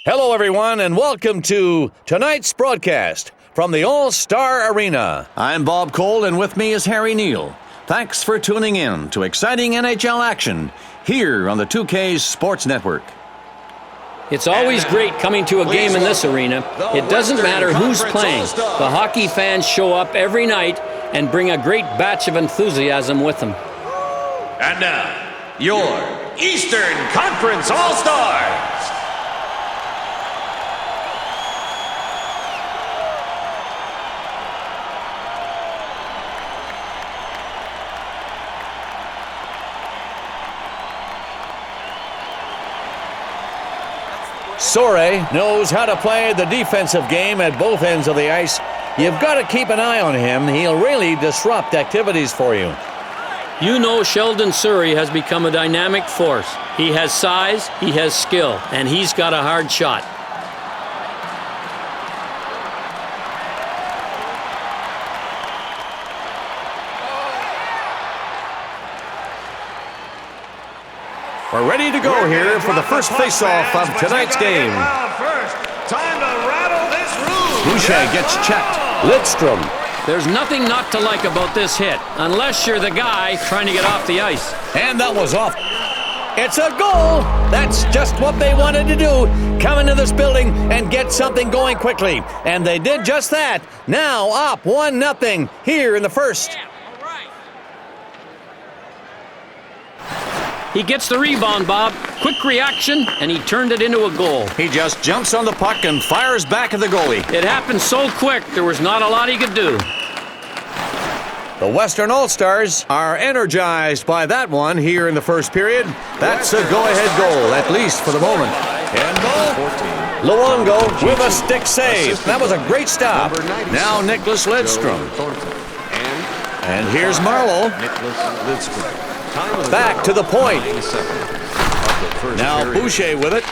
Hello, everyone, and welcome to tonight's broadcast from the All-Star Arena. I'm Bob Cole, and with me is Harry Neal. Thanks for tuning in to exciting NHL action here on the 2K's Sports Network. It's always great coming to a game in this arena. It doesn't matter who's playing. The hockey fans show up every night and bring a great batch of enthusiasm with them. And now, your Eastern Conference All-Stars. Sore knows how to play the defensive game at both ends of the ice. You've got to keep an eye on him. He'll really disrupt activities for you. You know Sheldon Surrey has become a dynamic force. He has size, he has skill, and he's got a hard shot. We're ready to go here for the first face-off of tonight's game. Time to rattle this room. Boucher gets checked. Lidstrom. There's nothing not to like about this hit, unless you're the guy trying to get off the ice. And that was off. It's a goal. That's just what they wanted to do. Come into this building and get something going quickly. And they did just that. Now up 1-0 here in the first. He gets the rebound, Bob. Quick reaction, and he turned it into a goal. He just jumps on the puck and fires back at the goalie. It happened so quick, there was not a lot he could do. The Western All-Stars are energized by that one here in the first period. That's a go-ahead goal, at least for the moment. And Luongo with a stick save. That was a great stop. Now Nicholas Lidstrom. And here's Marlowe. Back to the point. Now Boucher with it.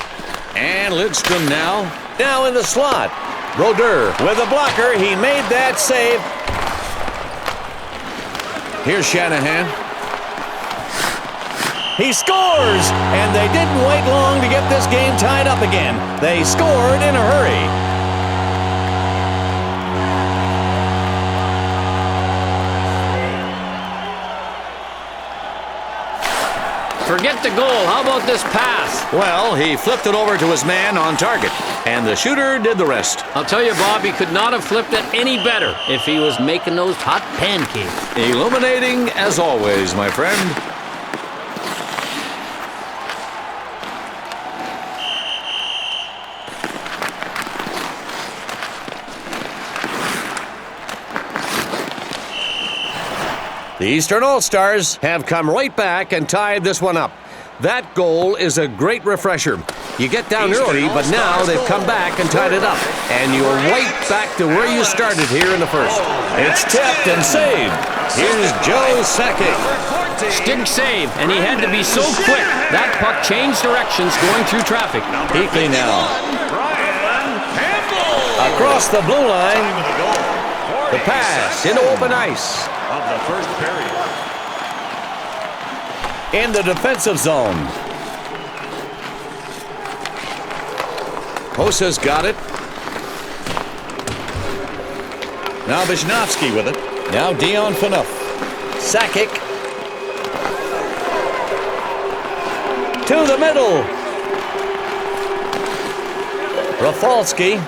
And Lidstrom now in the slot. Brodeur with a blocker. He made that save. Here's Shanahan. He scores! And they didn't wait long to get this game tied up again. They scored in a hurry. Forget the goal. How about this pass? Well, he flipped it over to his man on target, and the shooter did the rest. I'll tell you, Bob, he could not have flipped it any better if he was making those hot pancakes. Illuminating as always, my friend. The Eastern All-Stars have come right back and tied this one up. That goal is a great refresher. You get down early, but now they've come back and tied it up. And you're right back to where you started here in the first. It's tipped and saved. Here's Joe Sakic. Stick save, and he had to be so quick. That puck changed directions going through traffic. Heatley now. Across the blue line. The pass into open ice. Of the first period. In the defensive zone. Hosa's got it. Now Vishnowsky with it. Now Dion Phaneuf. Sakic. To the middle. Rafalski.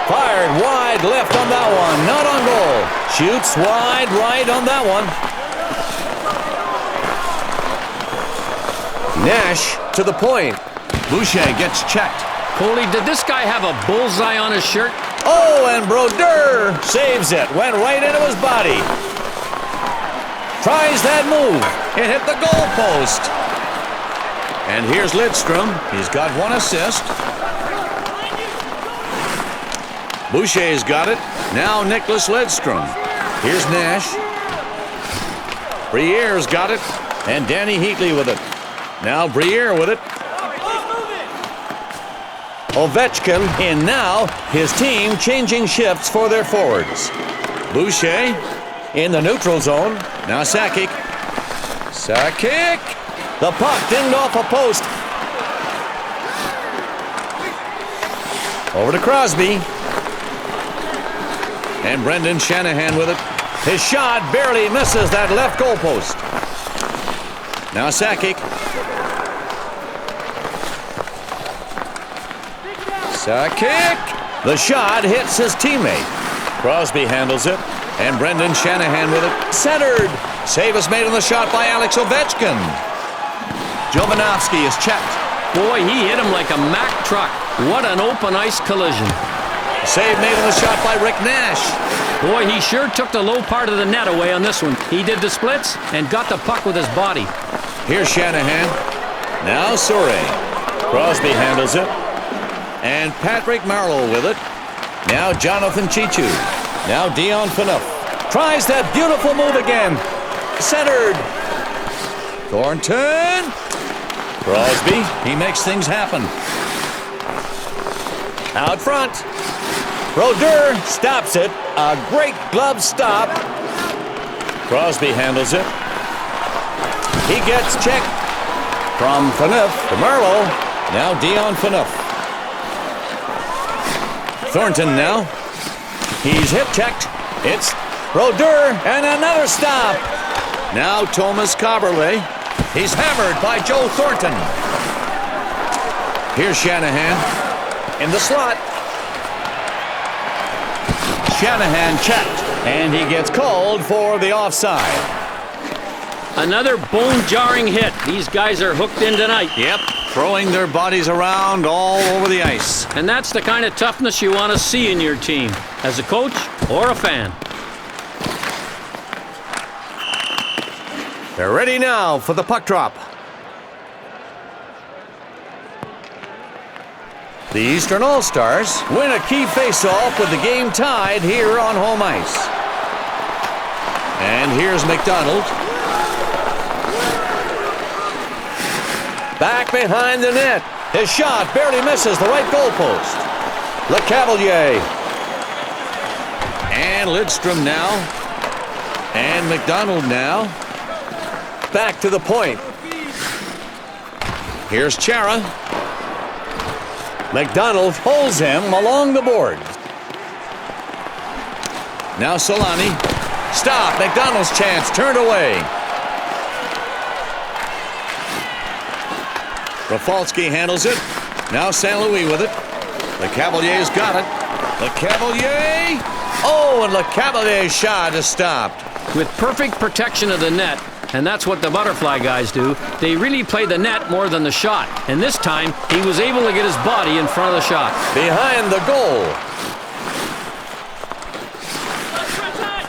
Fired wide left on that one. Not on goal. Shoots wide right on that one. Nash to the point. Boucher gets checked. Coley, did this guy have a bullseye on his shirt? Oh, and Brodeur saves it. Went right into his body. Tries that move. It hit the goal post. And here's Lidstrom. He's got one assist. Boucher's got it. Now Nicholas Lidstrom. Here's Nash. Briere's got it. And Danny Heatley with it. Now Briere with it. Ovechkin in now. His team changing shifts for their forwards. Boucher in the neutral zone. Now Sakic. The puck dinged off a post. Over to Crosby. And Brendan Shanahan with it. His shot barely misses that left goal post. Now Sakic. Sakic. The shot hits his teammate. Crosby handles it. And Brendan Shanahan with it. Centered. Save is made on the shot by Alex Ovechkin. Jovanovski is checked. Boy, he hit him like a Mack truck. What an open ice collision. Save made on the shot by Rick Nash. Boy, he sure took the low part of the net away on this one. He did the splits and got the puck with his body. Here's Shanahan. Now Souray. Crosby handles it. And Patrick Marleau with it. Now Jonathan Chichu. Now Dion Phaneuf. Tries that beautiful move again. Centered. Thornton. Crosby. He makes things happen. Out front. Brodeur stops it. A great glove stop. Crosby handles it. He gets checked. From Phaneuf to Marleau. Now Dion Phaneuf. Thornton now. He's hip checked. It's Brodeur and another stop. Now Thomas Kaberle. He's hammered by Joe Thornton. Here's Shanahan in the slot. Shanahan checked, and he gets called for the offside. Another bone-jarring hit. These guys are hooked in tonight. Yep, throwing their bodies around all over the ice. And that's the kind of toughness you want to see in your team, as a coach or a fan. They're ready now for the puck drop. The Eastern All-Stars win a key face-off with the game tied here on home ice. And here's McDonald. Back behind the net. His shot barely misses the right goalpost. LeCavalier. And Lidstrom now. And McDonald now. Back to the point. Here's Chara. McDonald holds him along the board. Now Solani. Stop. McDonald's chance turned away. Rafalski handles it. Now St. Louis with it. LeCavalier's got it. LeCavalier. Oh, and LeCavalier's shot is stopped. With perfect protection of the net, and that's what the butterfly guys do, they really play the net more than the shot. And this time, he was able to get his body in front of the shot. Behind the goal.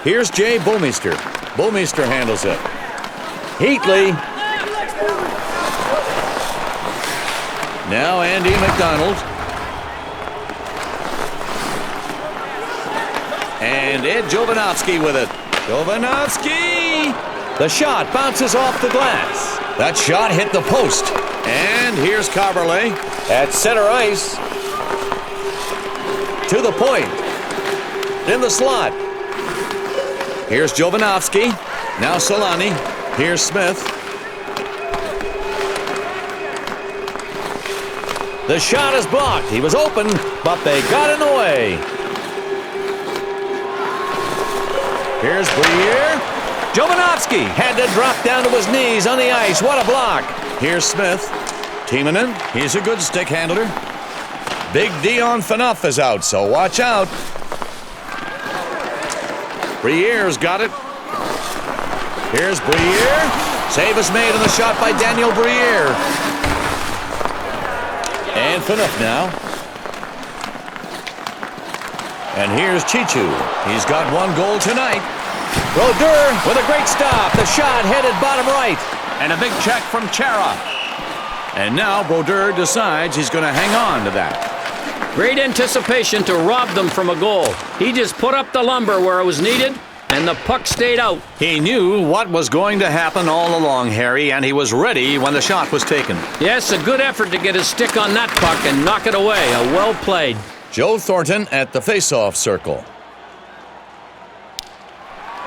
Here's Jay Bouwmeester. Bouwmeester handles it. Heatley. Now Andy McDonald. And Ed Jovanovski with it. Jovanovski! The shot bounces off the glass. That shot hit the post. And here's Kaberle at center ice. To the point. In the slot. Here's Jovanovski. Now Solani. Here's Smith. The shot is blocked. He was open, but they got in the way. Here's Briere. Jovanovski had to drop down to his knees on the ice. What a block. Here's Smith. Timonen. He's a good stick handler. Big Dion Phaneuf is out, so watch out. Briere's got it. Here's Briere. Save is made on the shot by Daniel Briere. And Phaneuf now. And here's Chichu. He's got one goal tonight. Brodeur with a great stop. The shot headed bottom right. And a big check from Chara. And now Brodeur decides he's going to hang on to that. Great anticipation to rob them from a goal. He just put up the lumber where it was needed, and the puck stayed out. He knew what was going to happen all along, Harry, and he was ready when the shot was taken. Yes, a good effort to get his stick on that puck and knock it away. A well played. Joe Thornton at the face-off circle.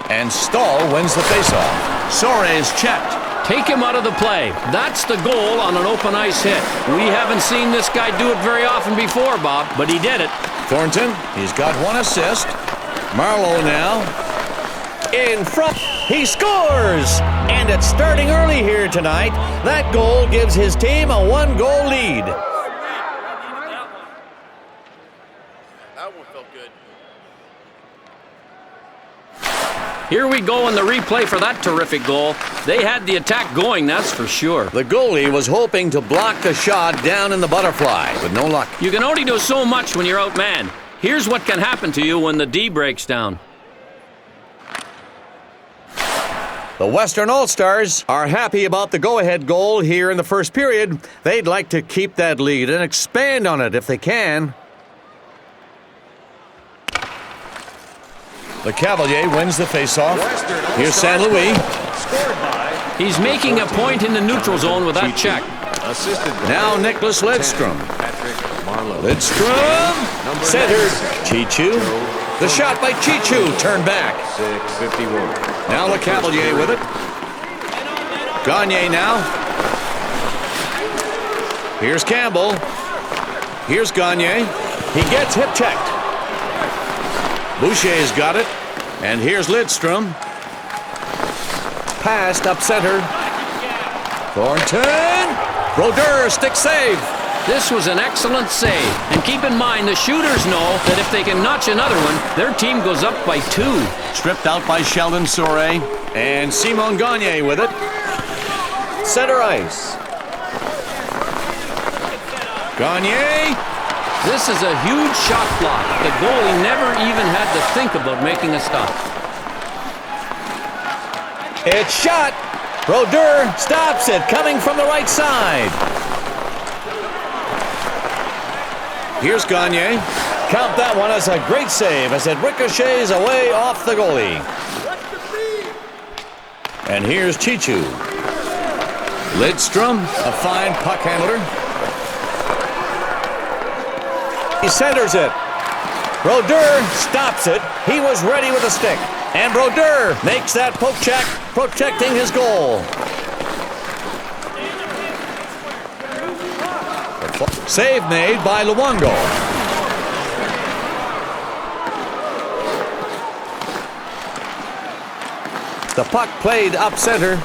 And Stahl wins the face-off. Soares checked. Take him out of the play. That's the goal on an open ice hit. We haven't seen this guy do it very often before, Bob, but he did it. Thornton, he's got 1 assist. Marlowe now. In front, he scores! And it's starting early here tonight. That goal gives his team a 1-goal lead. That one felt good. Here we go in the replay for that terrific goal. They had the attack going, that's for sure. The goalie was hoping to block the shot down in the butterfly, but no luck. You can only do so much when you're outmanned. Here's what can happen to you when the D breaks down. The Western All-Stars are happy about the go-ahead goal here in the first period. They'd like to keep that lead and expand on it if they can. The Cavalier wins the faceoff. Here's San Luis. He's making a point in the neutral zone with that check. Now Nicholas Lidstrom. Lidstrom. Centered. Chichu. The shot by Chichu. Turned back. 6:51. Now the Cavalier with it. Gagne now. Here's Campbell. Here's Gagne. He gets hip checked. Boucher's got it. And here's Lidstrom. Passed up center. Thornton. Brodeur, stick save. This was an excellent save. And keep in mind, the shooters know that if they can notch another one, their team goes up by 2. Stripped out by Sheldon Soray. And Simon Gagne with it. Center ice. Gagne. This is a huge shot block. The goalie never even had to think about making a stop. It's shot. Brodeur stops it, coming from the right side. Here's Gagne. Count that one as a great save as it ricochets away off the goalie. And here's Chichu. Lidstrom, a fine puck handler. He centers it. Brodeur stops it. He was ready with a stick. And Brodeur makes that poke check, protecting his goal. Save made by Luongo. The puck played up center.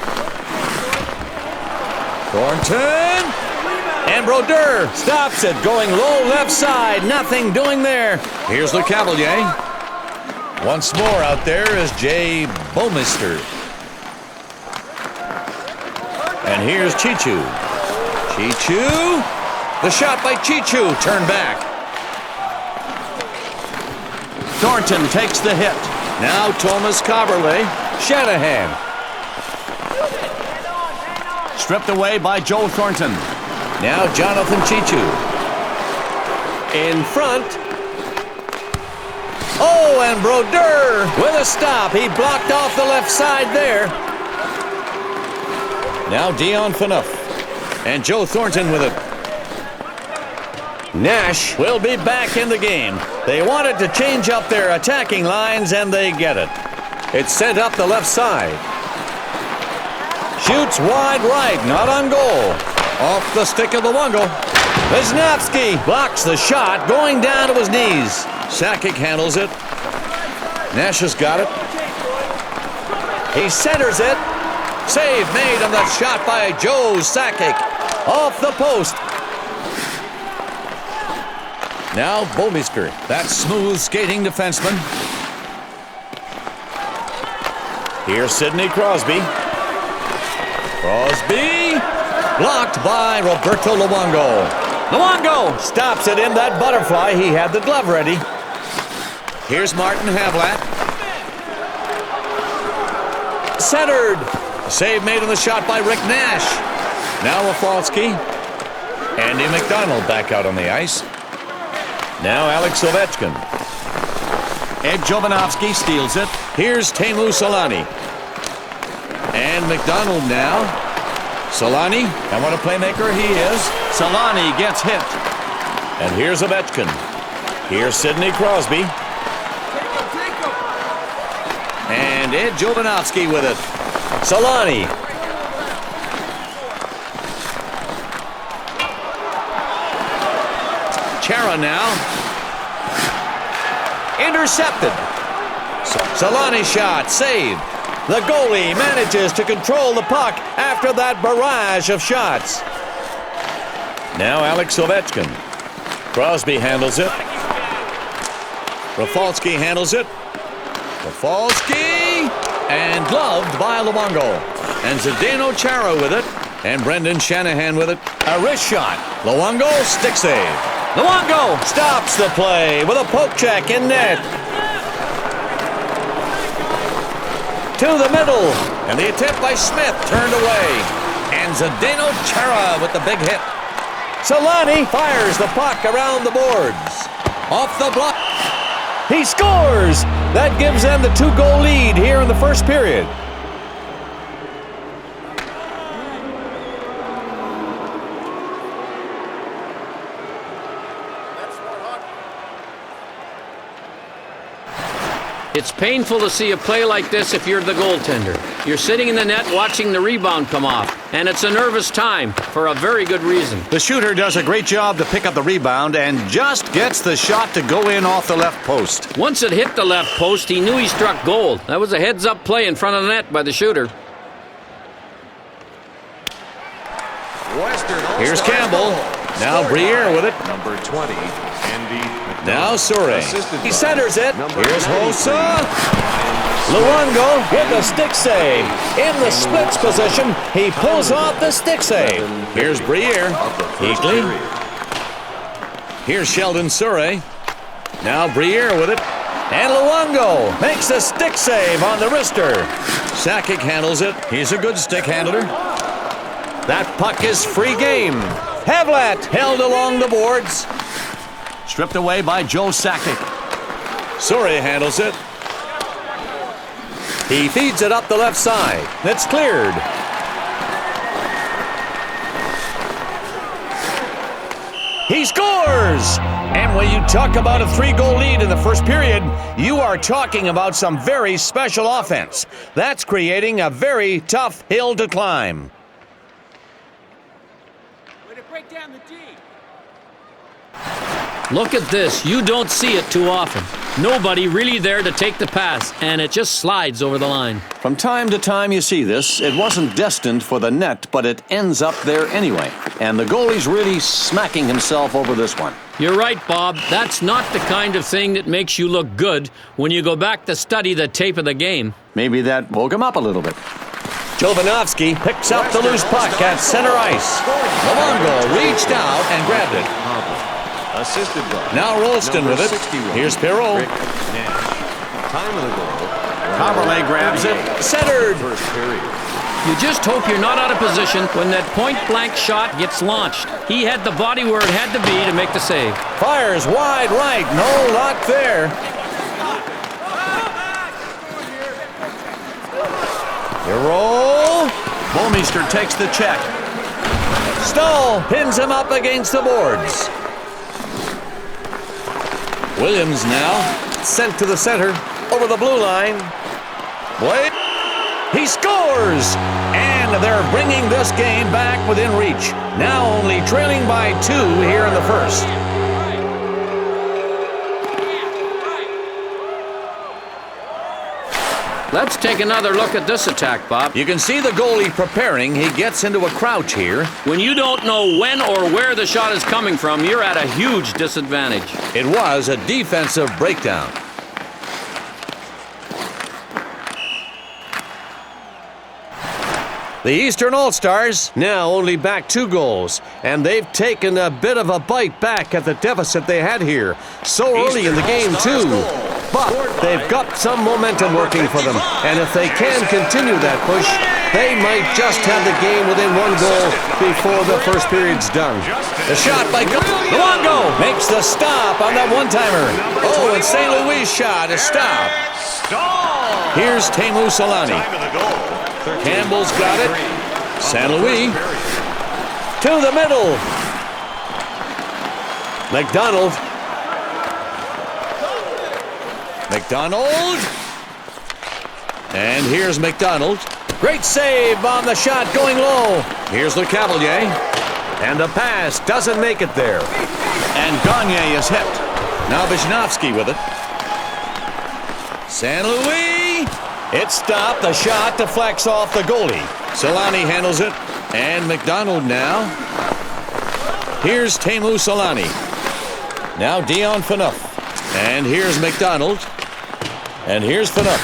Thornton. And Brodeur stops it, going low left side. Nothing doing there. Here's Le Cavalier. Once more out there is Jay Bouwmeester. And here's Chichu. Chichu. The shot by Chichu. Turned back. Thornton takes the hit. Now Thomas Coverley. Shanahan. Stripped away by Joe Thornton. Now Jonathan Chichu. In front. Oh, and Brodeur with a stop. He blocked off the left side there. Now Dion Phaneuf. And Joe Thornton with it. Nash will be back in the game. They wanted to change up their attacking lines, and they get it. It's sent up the left side. Shoots wide right, not on goal. Off the stick of Luongo. Wisniewski blocks the shot, going down to his knees. Sakic handles it. Nash has got it. He centers it. Save made on that shot by Joe Sakic. Off the post. Now Bouwmeester, that smooth skating defenseman. Here's Sidney Crosby. Crosby blocked by Roberto Luongo. Luongo stops it in that butterfly. He had the glove ready. Here's Martin Havlat. Centered. Save made on the shot by Rick Nash. Now Rafalski. Andy McDonald back out on the ice. Now Alex Ovechkin. Ed Jovanovski steals it. Here's Teemu Solani. And McDonald now. Solani, and what a playmaker he is. Solani gets hit. And here's Ovechkin. Here's Sidney Crosby. And Ed Jovanovski with it. Solani. Chara now. Intercepted. Solani shot, saved. The goalie manages to control the puck after that barrage of shots. Now Alex Ovechkin. Crosby handles it. Rafalski handles it. Rafalski! And gloved by Luongo. And Zdeno Chara with it. And Brendan Shanahan with it. A wrist shot. Luongo, stick save. Luongo stops the play with a poke check in net. To the middle. And the attempt by Smith turned away. And Zdeno Chara with the big hit. Solani fires the puck around the boards. Off the block. He scores! That gives them the 2-goal lead here in the first period. It's painful to see a play like this if you're the goaltender. You're sitting in the net watching the rebound come off, and it's a nervous time for a very good reason. The shooter does a great job to pick up the rebound and just gets the shot to go in off the left post. Once it hit the left post, he knew he struck gold. That was a heads-up play in front of the net by the shooter. Here's Campbell. Now Briere with it. Number 20, Andy. Now Surrey. He centers it. Here's Hossa. Luongo with the stick save. In the splits position, he pulls off the stick save. Here's Briere. Heatley. Here's Sheldon Surrey. Now Briere with it. And Luongo makes a stick save on the wrister. Sakic handles it. He's a good stick handler. That puck is free game. Havlat held along the boards. Stripped away by Joe Sakic. Surrey handles it. He feeds it up the left side. It's cleared. He scores! And when you talk about a 3-goal lead in the first period, you are talking about some very special offense. That's creating a very tough hill to climb. Way to break down the D. Look at this. You don't see it too often. Nobody really there to take the pass, and it just slides over the line. From time to time you see this. It wasn't destined for the net, but it ends up there anyway. And the goalie's really smacking himself over this one. You're right, Bob. That's not the kind of thing that makes you look good when you go back to study the tape of the game. Maybe that woke him up a little bit. Jovanovski picks up the loose puck at center ice. Luongo reached out and grabbed it. Assisted by Now Rolston with it. 61. Here's Perreault. Time of the goal. Coverley grabs it. Centered. First period. You just hope you're not out of position when that point-blank shot gets launched. He had the body where it had to be to make the save. Fires wide right. No luck there. Perreault. Bomeister takes the check. Stahl pins him up against the boards. Williams now sent to the center over the blue line. Blake. He scores! And they're bringing this game back within reach. Now only trailing by 2 here in the first. Let's take another look at this attack, Bob. You can see the goalie preparing. He gets into a crouch here. When you don't know when or where the shot is coming from, you're at a huge disadvantage. It was a defensive breakdown. The Eastern All-Stars now only back 2 goals, and they've taken a bit of a bite back at the deficit they had here so early in the game too. But they've got some momentum working for them, and if they can continue that push, they might just have the game within 1 goal before the first period's done. The shot by Luongo makes the stop on that one-timer. Oh, and St. Louis shot is stopped. Here's Teemu Solani. Campbell's got it. St. Louis. To the middle. McDonald. McDonald. And here's McDonald. Great save on the shot going low. Here's Le Cavalier. And the pass doesn't make it there. And Gagne is hit. Now Wisniewski with it. St. Louis. It's stopped. The shot deflects off the goalie. Solani handles it. And McDonald now. Here's Teemu Solani. Now Dion Phaneuf. And here's McDonald. And here's Phaneuf.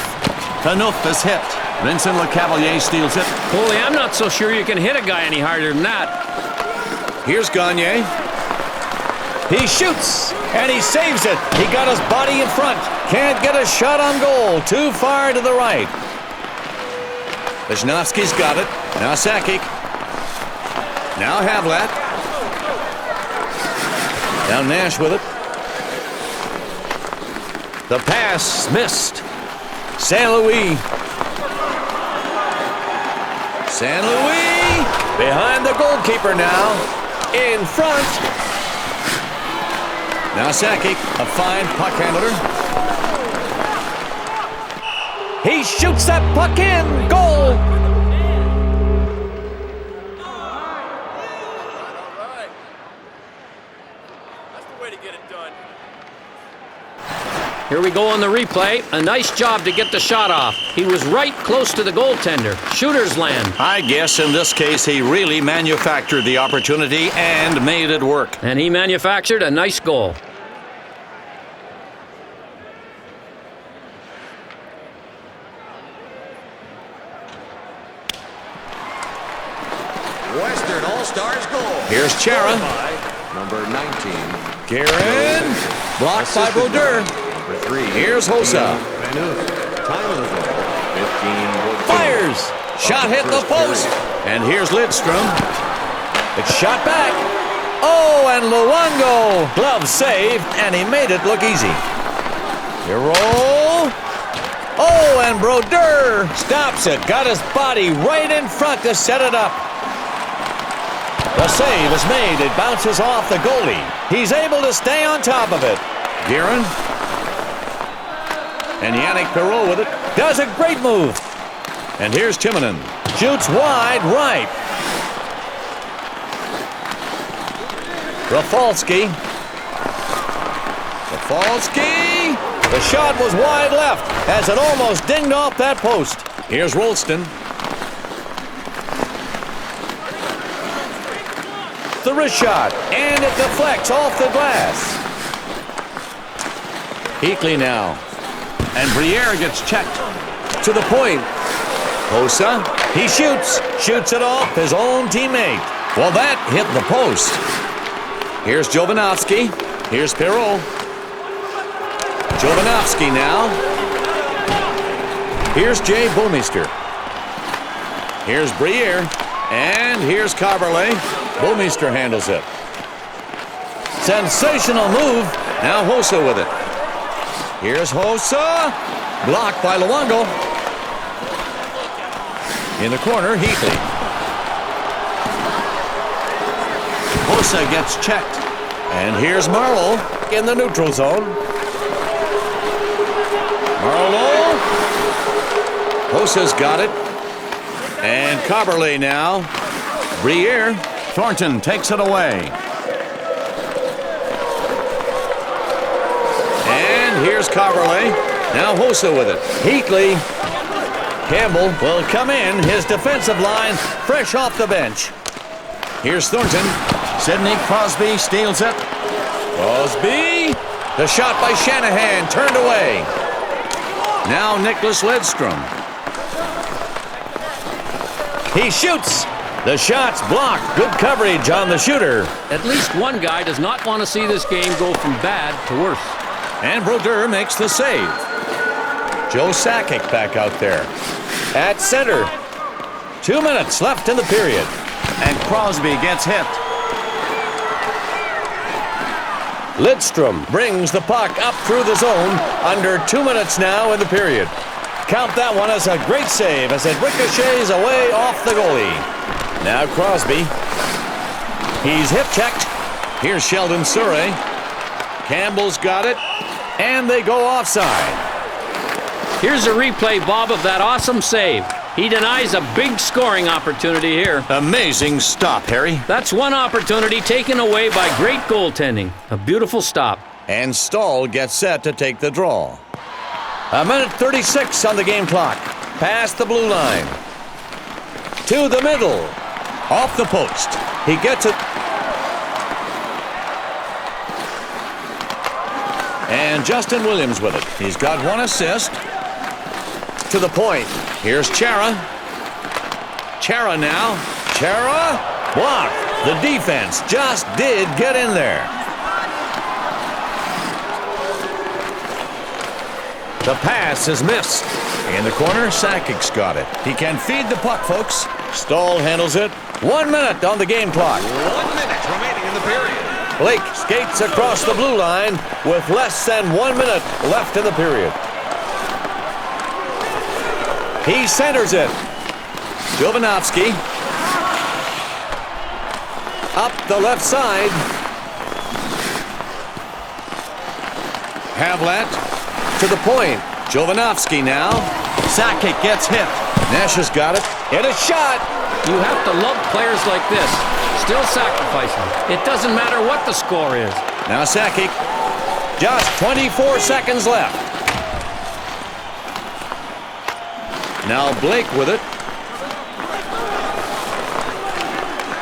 Phaneuf is hit. Vincent Lecavalier steals it. Holy, I'm not so sure you can hit a guy any harder than that. Here's Gagne. He shoots, and he saves it. He got his body in front. Can't get a shot on goal. Too far to the right. Wisniewski's got it. Now Sakic. Now Havlat. Now Nash with it. The pass missed. St. Louis. St. Louis behind the goalkeeper now. In front. Now Sakic, a fine puck handler. He shoots that puck in. Goal. Here we go on the replay. A nice job to get the shot off. He was right close to the goaltender. Shooter's land. I guess in this case he really manufactured the opportunity and made it work. And he manufactured a nice goal. Western All-Stars goal. Here's Chara. Number 19. Guerin. Blocked by Brodeur. Number 3. Here's Hossa. Time of the goal, 15. Fires. Shot hit the post. And here's Lidstrom. It's shot back. Oh, and Luongo. Glove saved, and he made it look easy. Hero. Oh, and Brodeur stops it. Got his body right in front to set it up. The save is made. It bounces off the goalie. He's able to stay on top of it. Guerin. And Yannick Perreault with it. Does a great move. And here's Timonen. Shoots wide right. Rafalski. The shot was wide left as it almost dinged off that post. Here's Rolston. The wrist shot, and it deflects off the glass. Heatley now. And Briere gets checked. To the point. Hossa. He shoots it off his own teammate. Well, that hit the post. Here's Jovanovski. Here's Perreault. Jovanovski now. Here's Jay Bouwmeester. Here's Briere. And here's Carberlay. Bouwmeester handles it. Sensational move. Now Hossa with it. Here's Hossa. Blocked by Luongo. In the corner, Heatley. Hossa gets checked. And here's Marleau in the neutral zone. Marleau. Hossa's got it. And Carberlay now. Briere. Thornton takes it away. And here's Carberlay. Now Hossa with it. Heatley. Campbell will come in. His defensive line fresh off the bench. Here's Thornton. Sidney Crosby steals it. Crosby. The shot by Shanahan turned away. Now Nicholas Lidstrom. He shoots. The shot's blocked. Good coverage on the shooter. At least one guy does not want to see this game go from bad to worse. And Brodeur makes the save. Joe Sakic back out there. At center. 2 minutes left in the period. And Crosby gets hit. Lidstrom brings the puck up through the zone. Under 2 minutes now in the period. Count that one as a great save as it ricochets away off the goalie. Now Crosby. He's hip-checked. Here's Sheldon Surrey. Campbell's got it. And they go offside. Here's a replay, Bob, of that awesome save. He denies a big scoring opportunity here. Amazing stop, Harry. That's one opportunity taken away by great goaltending. A beautiful stop. And Stahl gets set to take the draw. 1:36 on the game clock. Past the blue line. To the middle. Off the post. He gets it. And Justin Williams with it. He's got one assist. To the point. Here's Chara. Chara now. Chara. Block. The defense just did get in there. The pass is missed. In the corner, Sakic's got it. He can feed the puck, folks. Stahl handles it. 1 minute on the game clock. 1 minute remaining in the period. Blake skates across the blue line with less than 1 minute left in the period. He centers it. Jovanovski. Up the left side. Havlat to the point. Jovanovski now. Sakic gets hit. Nash has got it. Hit a shot. You have to love players like this. Still sacrificing. It doesn't matter what the score is. Now Sakic. Just 24 seconds left. Now Blake with it.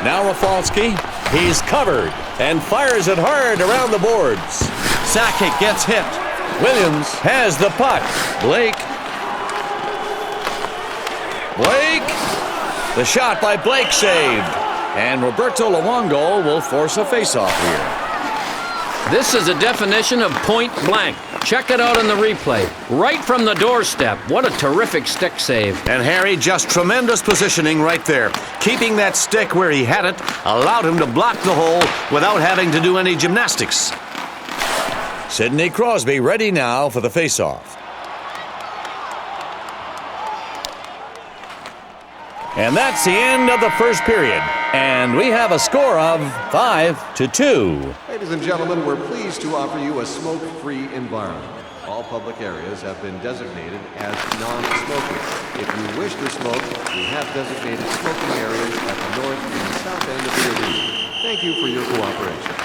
Now Rafalski. He's covered and fires it hard around the boards. Sakic gets hit. Williams has the puck. Blake. The shot by Blake saved. And Roberto Luongo will force a faceoff here. This is a definition of point blank. Check it out in the replay. Right from the doorstep. What a terrific stick save. And Harry, just tremendous positioning right there. Keeping that stick where he had it allowed him to block the hole without having to do any gymnastics. Sidney Crosby ready now for the faceoff. And that's the end of the first period. And we have a score of 5-2. Ladies and gentlemen, we're pleased to offer you a smoke-free environment. All public areas have been designated as non-smoking. If you wish to smoke, we have designated smoking areas at the north and south end of the arena. Thank you for your cooperation.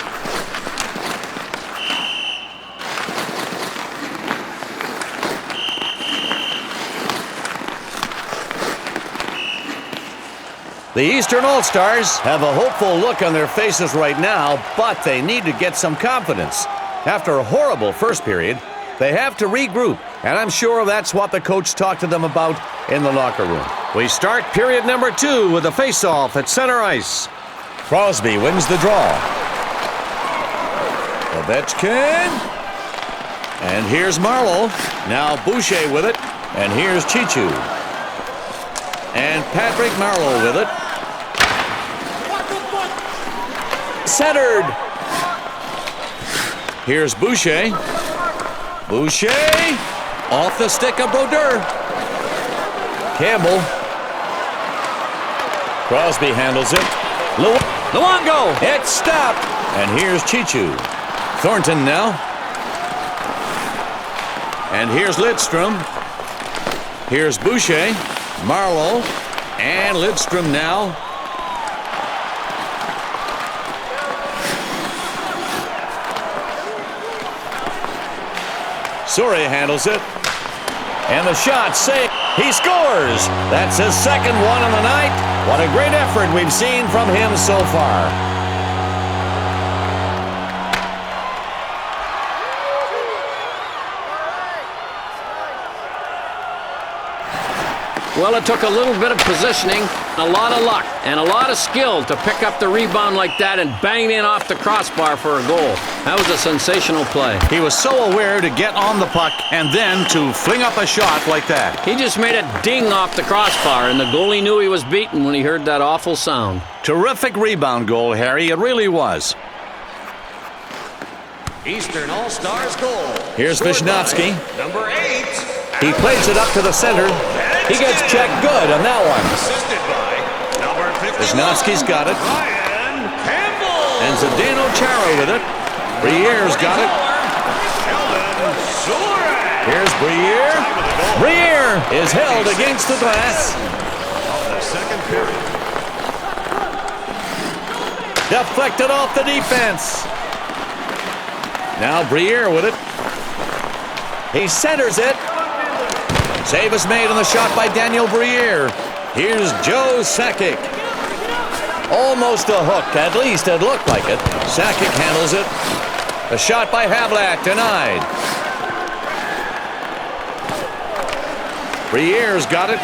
The Eastern All-Stars have a hopeful look on their faces right now, but they need to get some confidence. After a horrible first period, they have to regroup, and I'm sure that's what the coach talked to them about in the locker room. We start period number 2 with a face-off at center ice. Crosby wins the draw. Ovechkin. And here's Marlowe. Now Boucher with it, and here's Chichu. And Patrick Marlowe with it. Centered. Here's Boucher. Boucher. Off the stick of Brodeur. Campbell. Crosby handles it. Luongo. It's stopped. And here's Chichu. Thornton now. And here's Lidstrom. Here's Boucher. Marlowe. And Lidstrom now. Souray handles it. And the shot saved. He scores. That's his second one on the night. What a great effort we've seen from him so far. Well, it took a little bit of positioning, a lot of luck, and a lot of skill to pick up the rebound like that and bang in off the crossbar for a goal. That was a sensational play. He was so aware to get on the puck and then to fling up a shot like that. He just made a ding off the crossbar, and the goalie knew he was beaten when he heard that awful sound. Terrific rebound goal, Harry. It really was. Eastern All-Stars goal. Here's Vishnowski. Number 8. He plays it up to the center. He gets checked good on that one. Assisted by number 51. Vishnowski's got it. Ryan Campbell. And Zdeno Chara with it. Briere's got it. Souray. Here's Briere. Briere is held against the glass. second period. Deflected off the defense. Now Briere with it. He centers it. Save is made on the shot by Daniel Briere. Here's Joe Sakic. Almost a hook, at least it looked like it. Sakic handles it. The shot by Havlat denied. Briere's got it.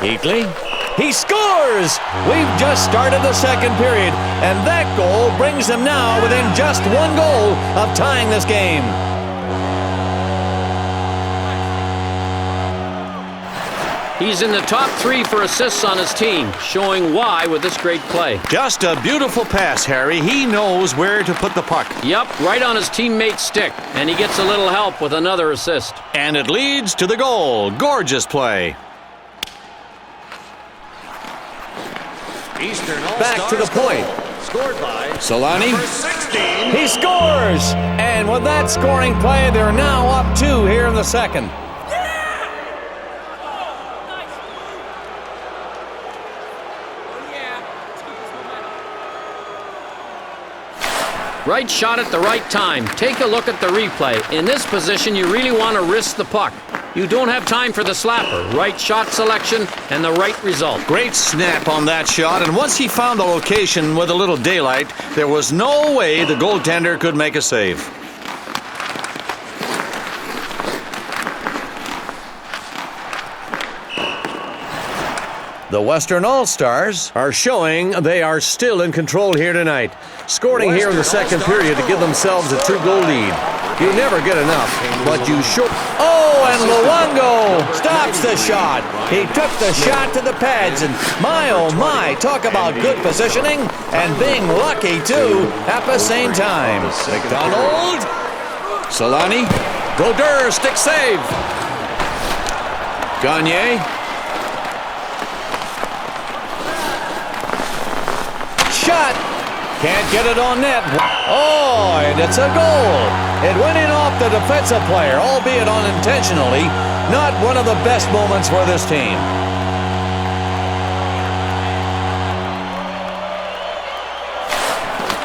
Heatley. He scores! We've just started the second period, and that goal brings them now within just one goal of tying this game. He's in the top 3 for assists on his team, showing why with this great play. Just a beautiful pass, Harry. He knows where to put the puck. Yep, right on his teammate's stick, and he gets a little help with another assist. And it leads to the goal. Gorgeous play. Eastern Back to the point. Scored by Solani. number 16. He scores! And with that scoring play, they're now up 2 here in the second. Right shot at the right time. Take a look at the replay. In this position, you really want to risk the puck. You don't have time for the slapper. Right shot selection and the right result. Great snap on that shot, and once he found the location with a little daylight, there was no way the goaltender could make a save. The Western All-Stars are showing they are still in control here tonight, scoring here in the second period to give themselves a 2-goal lead. You never get enough, but you sure... Oh, and Luongo stops the shot. He took the shot to the pads, and my, oh my, talk about good positioning and being lucky, too, at the same time. McDonald, Solani, Brodeur, stick save. Gagne. Shot. Can't get it on net. Oh, and it's a goal. It went in off the defensive player, albeit unintentionally. Not one of the best moments for this team.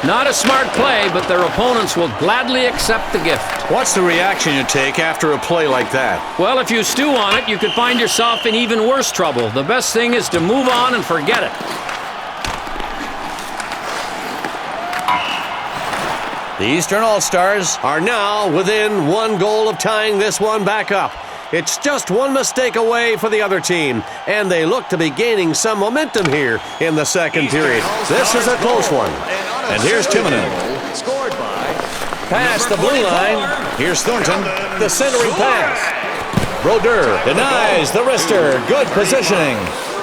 Not a smart play, but their opponents will gladly accept the gift. What's the reaction you take after a play like that? Well, if you stew on it, you could find yourself in even worse trouble. The best thing is to move on and forget it. The Eastern All-Stars are now within 1 goal of tying this one back up. It's just one mistake away for the other team, and they look to be gaining some momentum here in the second period. This is a close one. And here's Timonen. Scored by Past the blue line. Here's Thornton. The centering pass. Brodeur denies the wrister. Good positioning.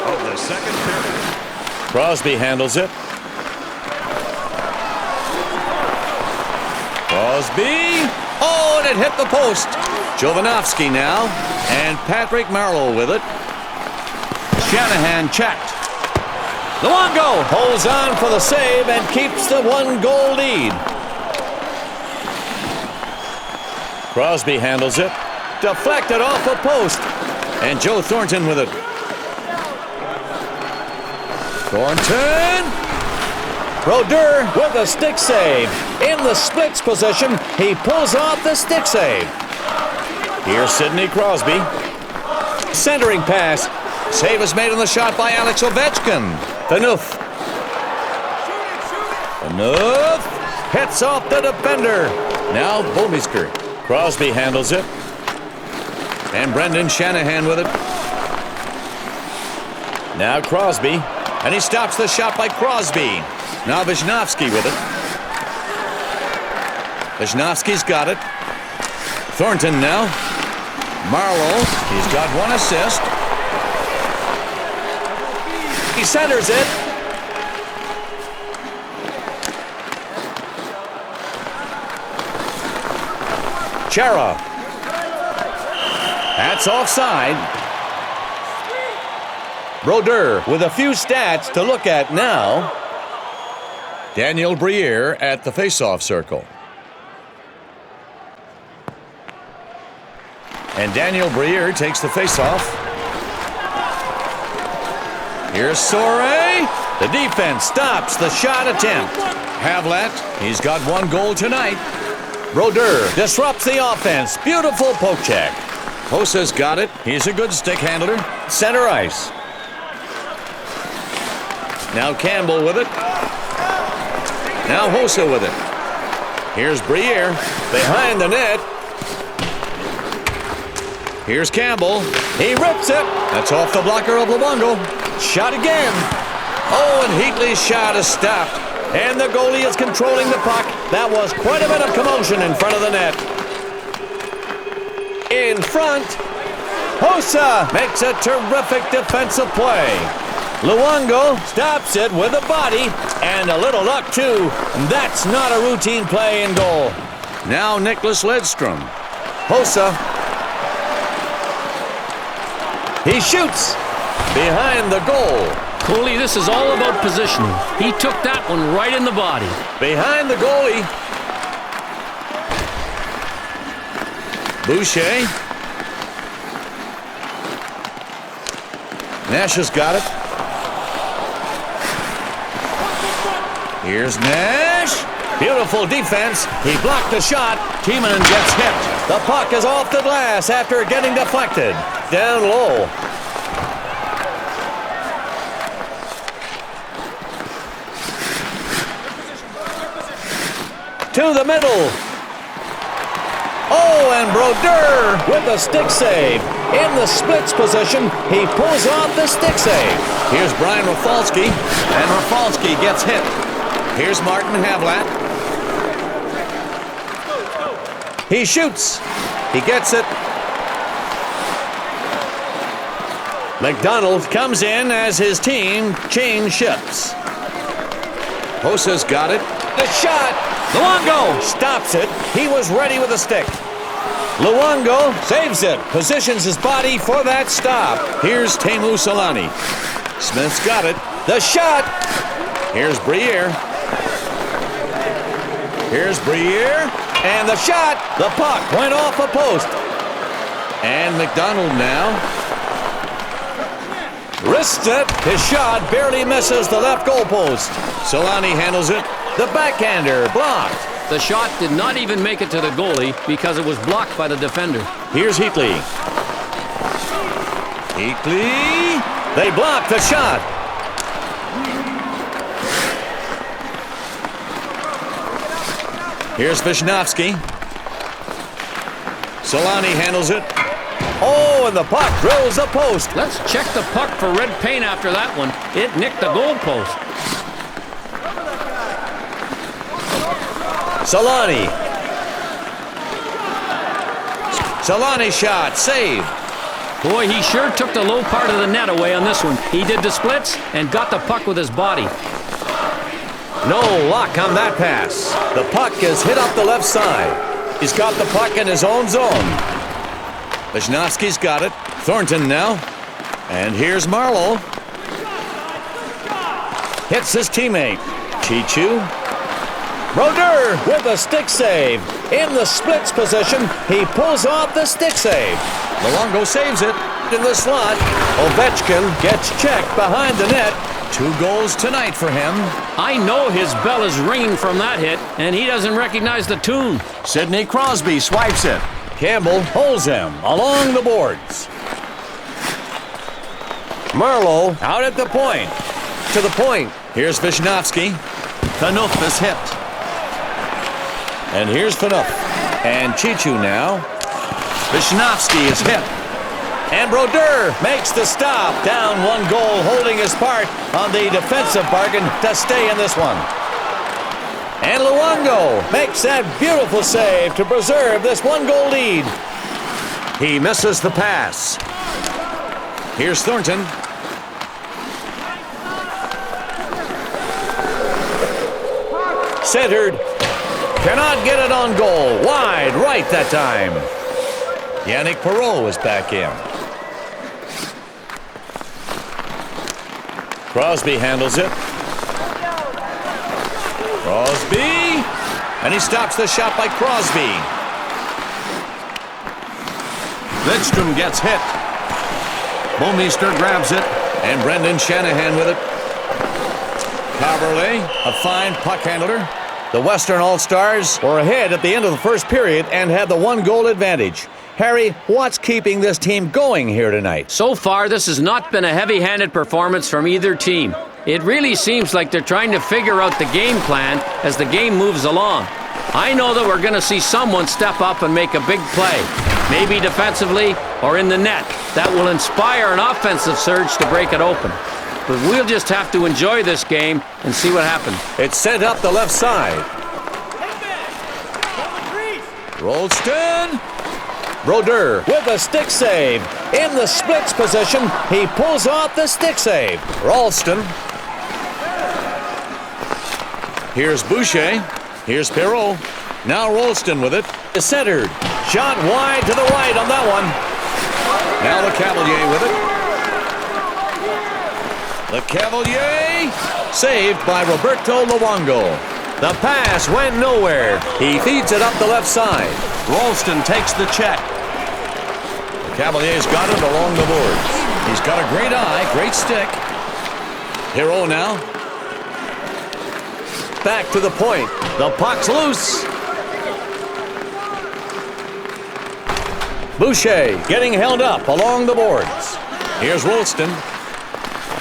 of the second period. Crosby handles it. Crosby. Oh, and it hit the post. Jovanovski now. And Patrick Marleau with it. Shanahan checked. Luongo holds on for the save and keeps the 1-goal lead. Crosby handles it. Deflected off the post. And Joe Thornton with it. Thornton. Brodeur with a stick save. In the splits position, he pulls off the stick save. Here's Sidney Crosby. Centering pass. Save is made on the shot by Alex Ovechkin. Phaneuf. Phaneuf hits off the defender. Now Bouwmeester. Crosby handles it. And Brendan Shanahan with it. Now Crosby. And he stops the shot by Crosby. Now Wisnowski with it. Wisnowski's got it. Thornton now. Marleau. He's got 1 assist. He centers it. Chara. That's offside. Brodeur with a few stats to look at now. Daniel Briere at the faceoff circle. And Daniel Briere takes the faceoff. Here's Soray. The defense stops the shot attempt. Havlat, he's got one goal tonight. Brodeur disrupts the offense. Beautiful poke check. Hosa's got it. He's a good stick handler. Center ice. Now Campbell with it. Now Hosa with it. Here's Briere behind the net. Here's Campbell. He rips it. That's off the blocker of Luongo. Shot again. Oh, and Heatley's shot is stopped. And the goalie is controlling the puck. That was quite a bit of commotion in front of the net. In front. Hosa makes a terrific defensive play. Luongo stops it with a body. And a little luck, too. That's not a routine play in goal. Now Nicholas Lidstrom. Hosa. He shoots behind the goal. Cooley, this is all about positioning. He took that one right in the body. Behind the goalie. Boucher. Nash has got it. Here's Nash. Beautiful defense. He blocked the shot. Timonen gets hit. The puck is off the glass after getting deflected. Down low. To the middle. Oh, and Brodeur with a stick save. In the splits position, he pulls off the stick save. Here's Brian Rafalski, and Rafalski gets hit. Here's Martin Havlat. He shoots. He gets it. McDonald comes in as his team change ships. Hosa's got it. The shot. Luongo stops it. He was ready with a stick. Luongo saves it. Positions his body for that stop. Here's Teemu Selanne. Smith's got it. The shot. Here's Briere. Here's Briere. And the shot. The puck went off a post. And McDonald now. Wrists it. His shot barely misses the left goalpost. Selanne handles it. The backhander blocked. The shot did not even make it to the goalie because it was blocked by the defender. Here's Heatley. Heatley. They block the shot. Here's Vishnowski. Selanne handles it. Oh, and the puck drills the post. Let's check the puck for red paint after that one. It nicked the goal post. Selanne. Selanne shot, save. Boy, he sure took the low part of the net away on this one. He did the splits and got the puck with his body. No luck on that pass. The puck is hit up the left side. He's got the puck in his own zone. Vishnowski's got it. Thornton now. And here's Marlowe. Hits his teammate. Chichu. Brodeur with a stick save. In the splits position, he pulls off the stick save. Luongo saves it in the slot. Ovechkin gets checked behind the net. 2 goals tonight for him. I know his bell is ringing from that hit, and he doesn't recognize the tune. Sidney Crosby swipes it. Campbell holds him along the boards. Marlowe out at the point. To the point. Here's Vishnowski. Phaneuf is hit. And here's Phaneuf. And Chichu now. Vishnowski is hit. And Brodeur makes the stop. Down 1 goal, holding his part on the defensive bargain to stay in this one. And Luongo makes that beautiful save to preserve this 1-goal lead. He misses the pass. Here's Thornton. Centered. Cannot get it on goal. Wide right that time. Yannick Perreault is back in. Crosby handles it. Crosby. And he stops the shot by Crosby. Lidstrom gets hit. Bomeister grabs it, and Brendan Shanahan with it. Caberlet, a fine puck handler. The Western All-Stars were ahead at the end of the first period and had the 1-goal advantage. Harry, what's keeping this team going here tonight? So far, this has not been a heavy-handed performance from either team. It really seems like they're trying to figure out the game plan as the game moves along. I know that we're going to see someone step up and make a big play, maybe defensively or in the net. That will inspire an offensive surge to break it open. But we'll just have to enjoy this game and see what happens. It's sent up the left side. Rolston. Brodeur with a stick save. In the splits position, he pulls off the stick save. Ralston. Here's Boucher. Here's Perreault. Now Rolston with it. Is centered. Shot wide to the right on that one. Now Le Cavalier with it. Le Cavalier saved by Roberto Luongo. The pass went nowhere. He feeds it up the left side. Ralston takes the check. Le Cavalier's got it along the boards. He's got a great eye, great stick. Perreault now. Back to the point. The puck's loose. Boucher getting held up along the boards. Here's Rolston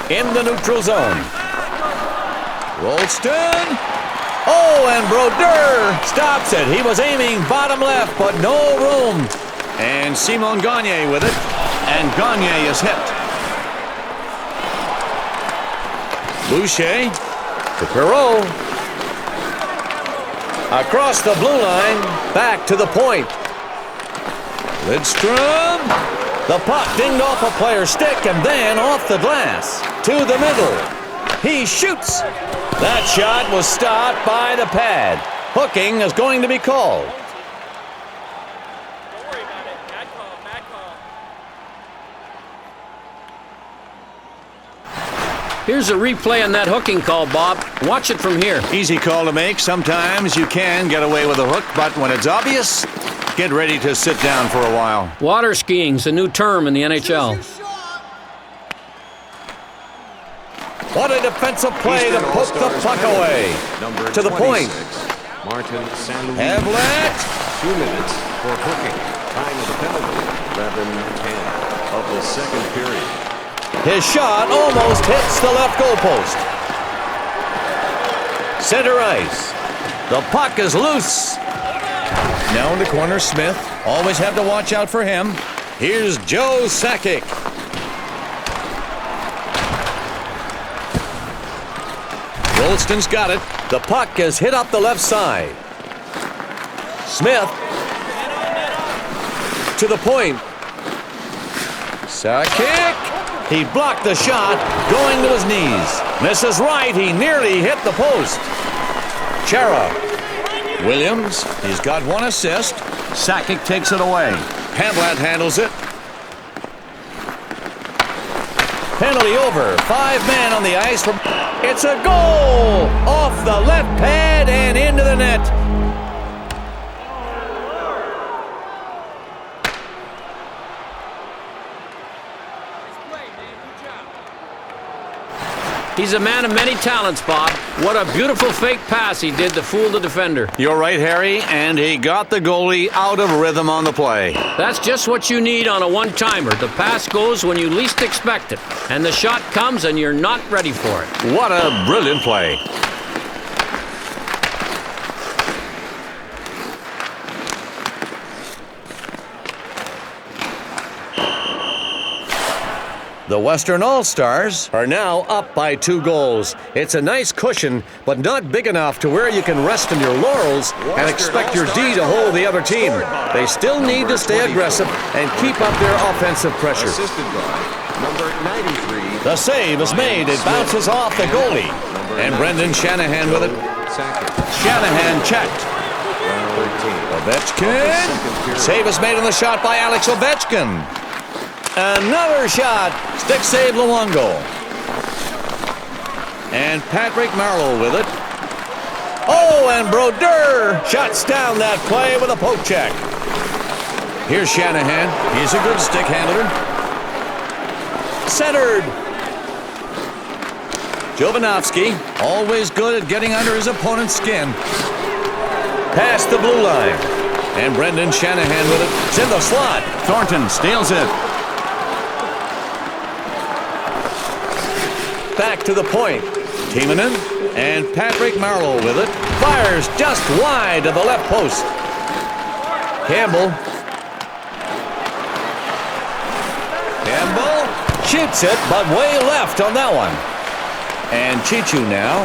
in the neutral zone. Rolston. Oh, and Brodeur stops it. He was aiming bottom left, but no room. And Simon Gagne with it. And Gagne is hit. Boucher to Perreault. Across the blue line, back to the point. Lidstrom. The puck dinged off a player's stick and then off the glass. To the middle. He shoots. That shot was stopped by the pad. Hooking is going to be called. Don't worry about it. Bad call, bad call. Here's a replay on that hooking call, Bob. Watch it from here. Easy call to make. Sometimes you can get away with a hook, but when it's obvious, get ready to sit down for a while. Water skiing's a new term in the NHL. What a defensive play to poke the puck away. To the point. Martin Saint-Louis. Havlet. 2 minutes for hooking. Time of the penalty. 11:10 of the second period. His shot almost hits the left goalpost. Center ice. The puck is loose. Now in the corner, Smith. Always have to watch out for him. Here's Joe Sakic. Rolston's got it. The puck is hit up the left side. Smith to the point. Sakic. He blocked the shot, going to his knees. Misses right. He nearly hit the post. Chara. Williams. He's got 1 assist. Sakic takes it away. Havlat handles it. Penalty over. 5 men on the ice. It's a goal! Off the left pad and into the net. He's a man of many talents, Bob. What a beautiful fake pass he did to fool the defender. You're right, Harry, and he got the goalie out of rhythm on the play. That's just what you need on a one-timer. The pass goes when you least expect it, and the shot comes and you're not ready for it. What a brilliant play. The Western All-Stars are now up by 2 goals. It's a nice cushion, but not big enough to where you can rest on your laurels and expect your D to hold the other team. They still need to stay aggressive and keep up their offensive pressure. Assisted by number 93. The save is made. It bounces off the goalie. And Brendan Shanahan with it. Shanahan checked. 13. Ovechkin. Save is made on the shot by Alex Ovechkin. Another shot. Stick save Luongo. And Patrick Marleau with it. Oh, and Brodeur shuts down that play with a poke check. Here's Shanahan. He's a good stick handler. Centered. Jovanovski, always good at getting under his opponent's skin. Past the blue line. And Brendan Shanahan with it. It's in the slot. Thornton steals it. Back to the point. Timonen and Patrick Marleau with it. Fires just wide to the left post. Campbell shoots it, but way left on that one. And Chichu now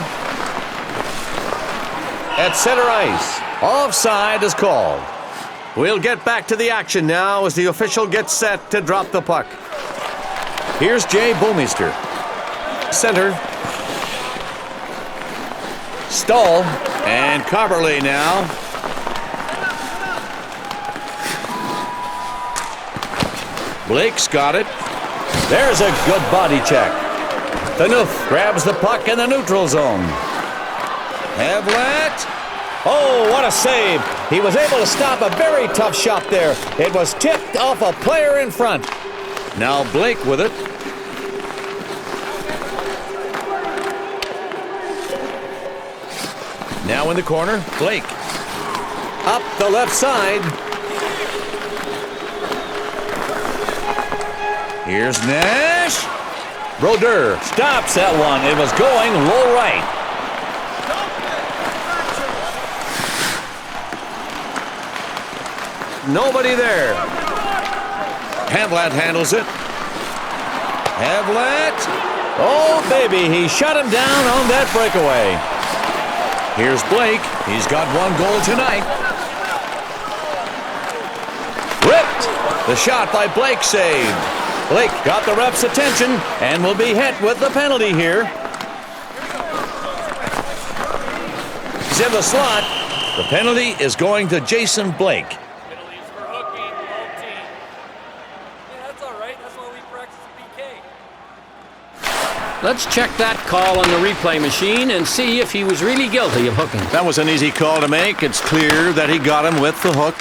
at center ice. Offside is called. We'll get back to the action now as the official gets set to drop the puck. Here's Jay Bouwmeester. Center. Stahl and Carberley now. Blake's got it. There's a good body check. Thaneuf grabs the puck in the neutral zone. Havlat. Oh, what a save. He was able to stop a very tough shot there. It was tipped off a player in front. Now Blake with it. Now in the corner, Blake. Up the left side. Here's Nash. Brodeur stops that one. It was going low right. Nobody there. Havlat handles it. Havlat. Oh, baby, he shut him down on that breakaway. Here's Blake. He's got one goal tonight. Ripped. The shot by Blake saved. Blake got the ref's attention and will be hit with the penalty here. He's in the slot. The penalty is going to Jason Blake. Penalties for hooking, home team. Yeah, that's all right. That's why we practice PK. Let's check that call on the replay machine and see if he was really guilty of hooking. That was an easy call to make. It's clear that he got him with the hook.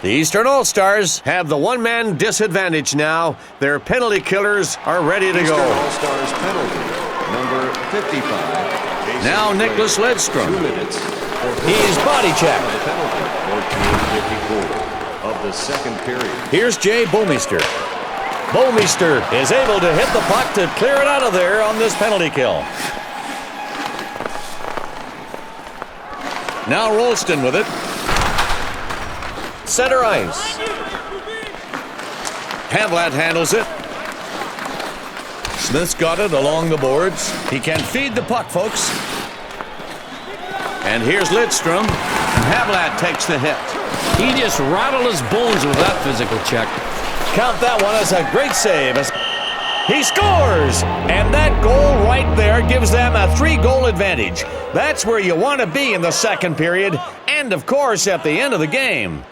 The Eastern All-Stars have the one-man disadvantage now. Their penalty killers are ready to go. Eastern All-Stars penalty, number 55. Now Nicholas Lidstrom. 2 minutes. He's body checked. The penalty, 14:54 of the second period. Here's Jay Bouwmeester. Bouwmeester is able to hit the puck to clear it out of there on this penalty kill. Now Rolston with it. Center ice. Havlat handles it. Smith's got it along the boards. He can feed the puck, folks. And here's Lidstrom. Havlat takes the hit. He just rattled his bones with that physical check. Count that one as a great save. He scores! And that goal right there gives them a 3-goal advantage. That's where you want to be in the second period. And, of course, at the end of the game.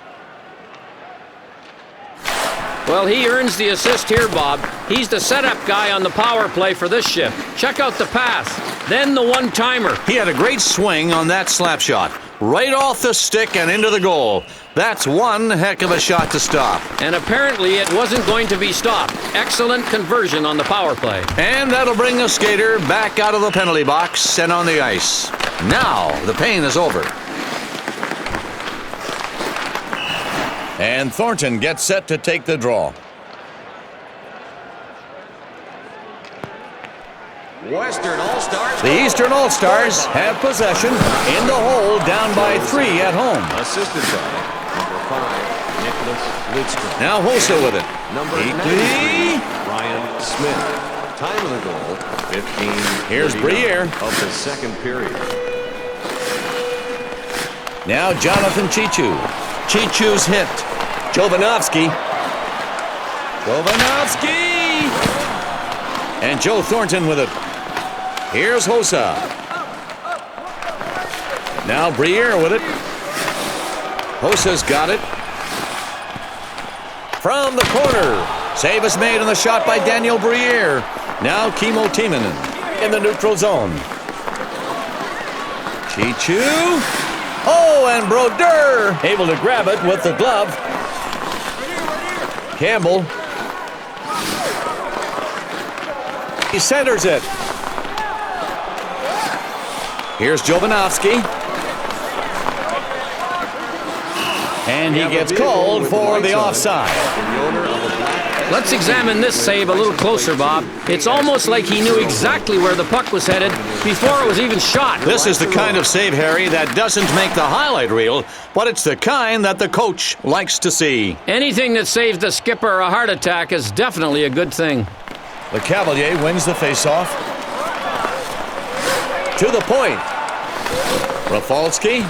Well, he earns the assist here, Bob. He's the setup guy on the power play for this shift. Check out the pass, then the one-timer. He had a great swing on that slap shot. Right off the stick and into the goal. That's one heck of a shot to stop. And apparently it wasn't going to be stopped. Excellent conversion on the power play. And that'll bring the skater back out of the penalty box and on the ice. Now the pain is over. And Thornton gets set to take the draw. Western All-Stars. The Eastern All-Stars have possession in the hole, down by 3 at home. Assisted by number 5, Nicholas Lidstrom. Now Hossa with it. Number Eakley. 93, Ryan Smith. Time of the goal, 15. Here's Briere. Of the second period. Now Jonathan Chichu. Chichu's hit. Jovanovski. And Joe Thornton with it. Here's Hossa. Now Briere with it. Hossa's got it. From the corner. Save is made on the shot by Daniel Briere. Now Kimmo Timonen in the neutral zone. Chichu. Oh, and Brodeur able to grab it with the glove. Campbell. He centers it. Here's Jovanovski. And he gets called for the offside. Let's examine this save a little closer, Bob. It's almost like he knew exactly where the puck was headed before it was even shot. This is the kind of save, Harry, that doesn't make the highlight reel, but it's the kind that the coach likes to see. Anything that saves the skipper a heart attack is definitely a good thing. Le Cavalier wins the faceoff. To the point. Rafalski.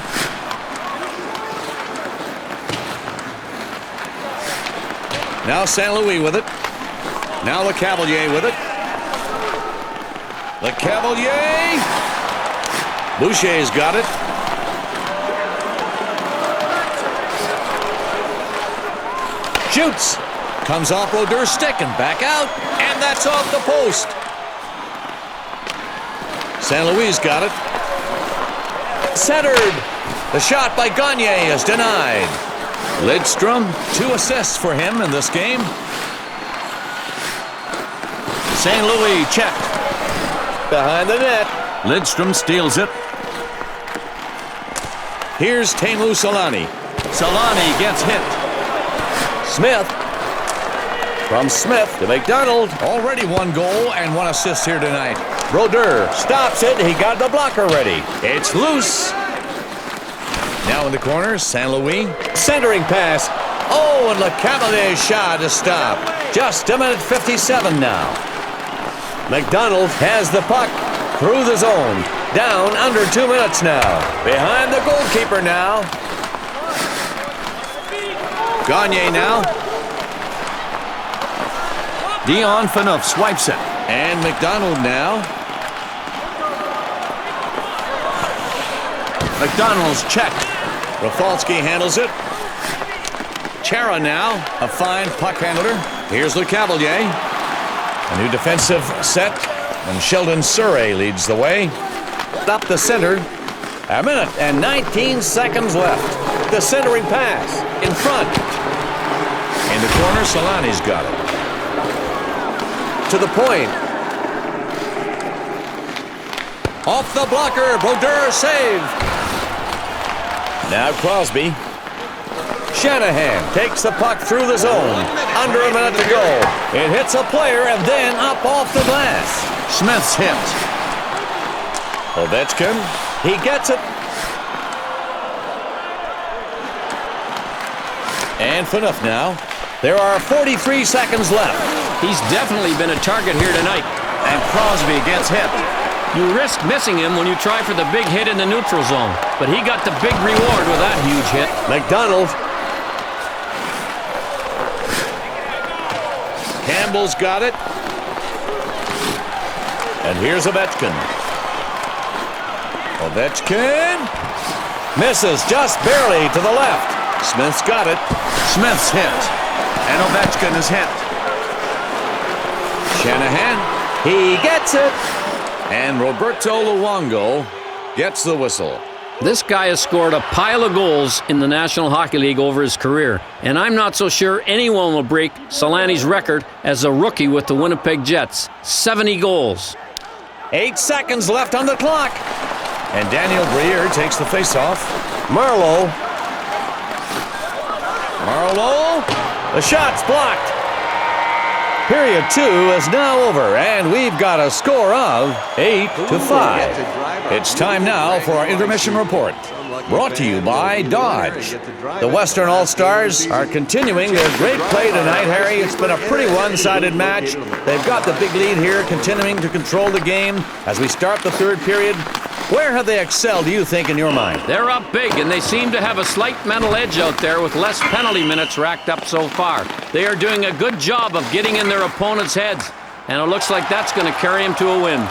Now St. Louis with it. Now Le Cavalier with it. Le Cavalier. Boucher's got it. Shoots. Comes off Brodeur's stick and back out. And that's off the post. St. Louis got it. Centered. The shot by Gagne is denied. Lidstrom, 2 assists for him in this game. St. Louis checked. Behind the net. Lidstrom steals it. Here's Teemu Solani. Solani gets hit. Smith. From Smith to McDonald. Already 1 goal and 1 assist here tonight. Brodeur stops it. He got the blocker ready. It's loose. Now in the corner, St. Louis. Centering pass. Oh, and Le Cavalier's shot is stopped. Just a minute 57 now. McDonald has the puck through the zone. Down under 2 minutes now. Behind the goalkeeper now. Gagne now. Dion Phaneuf swipes it. And McDonald now. McDonald's checked. Rafalski handles it. Chara now, a fine puck handler. Here's Le Cavalier. A new defensive set, and Sheldon Surrey leads the way. Up the center. A minute and 19 seconds left. The centering pass in front. In the corner, Solani's got it. To the point. Off the blocker, Brodeur save. Now Crosby. Shanahan takes the puck through the zone. Under a minute to go. It hits a player and then up off the glass. Smith's hit. Ovechkin. He gets it. And Phaneuf now. There are 43 seconds left. He's definitely been a target here tonight. And Crosby gets hit. You risk missing him when you try for the big hit in the neutral zone. But he got the big reward with that huge hit. McDonald. Campbell's got it. And here's Ovechkin. Ovechkin misses just barely to the left. Smith's got it. Smith's hit. And Ovechkin is hit. Shanahan. He gets it. And Roberto Luongo gets the whistle. This guy has scored a pile of goals in the National Hockey League over his career, and I'm not so sure anyone will break Solani's record as a rookie with the Winnipeg Jets. 70 goals. 8 seconds left on the clock. And Daniel Briere takes the faceoff. Marleau. The shot's blocked. Period 2 is now over, and we've got a score of 8-5. It's time now for our intermission report. Brought to you by Dodge. The Western All-Stars are continuing their great play tonight, Harry. It's been a pretty one-sided match. They've got the big lead here, continuing to control the game as we start the third period. Where have they excelled, do you think, in your mind? They're up big, and they seem to have a slight mental edge out there with less penalty minutes racked up so far. They are doing a good job of getting in their opponents' heads, and it looks like that's going to carry them to a win.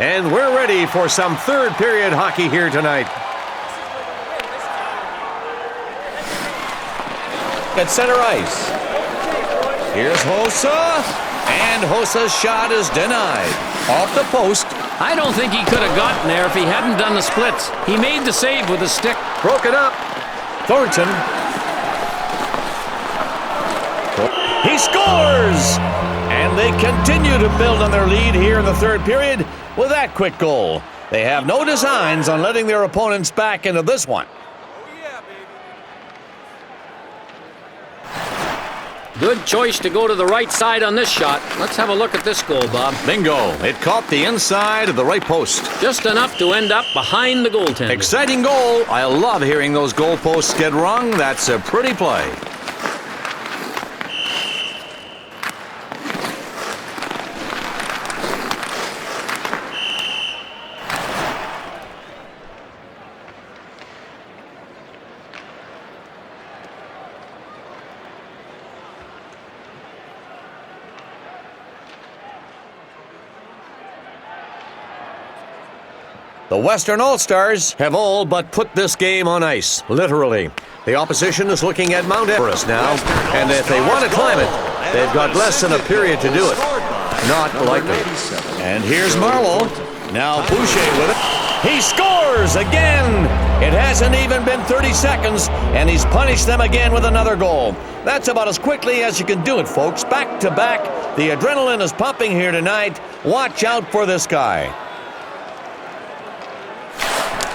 And we're ready for some third period hockey here tonight. At center ice. Here's Hossa, and Hossa's shot is denied. Off the post. I don't think he could have gotten there if he hadn't done the splits. He made the save with his stick. Broke it up. Thornton. He scores! And they continue to build on their lead here in the third period with that quick goal. They have no designs on letting their opponents back into this one. Good choice to go to the right side on this shot. Let's have a look at this goal, Bob. Bingo. It caught the inside of the right post. Just enough to end up behind the goaltender. Exciting goal. I love hearing those goalposts get rung. That's a pretty play. The Western All-Stars have all but put this game on ice, literally. The opposition is looking at Mount Everest now, and if they want to climb it, they've got less than a period to do it. Not likely. And here's Marlowe. Now Boucher with it. He scores again! It hasn't even been 30 seconds, and he's punished them again with another goal. That's about as quickly as you can do it, folks. Back to back. The adrenaline is pumping here tonight. Watch out for this guy.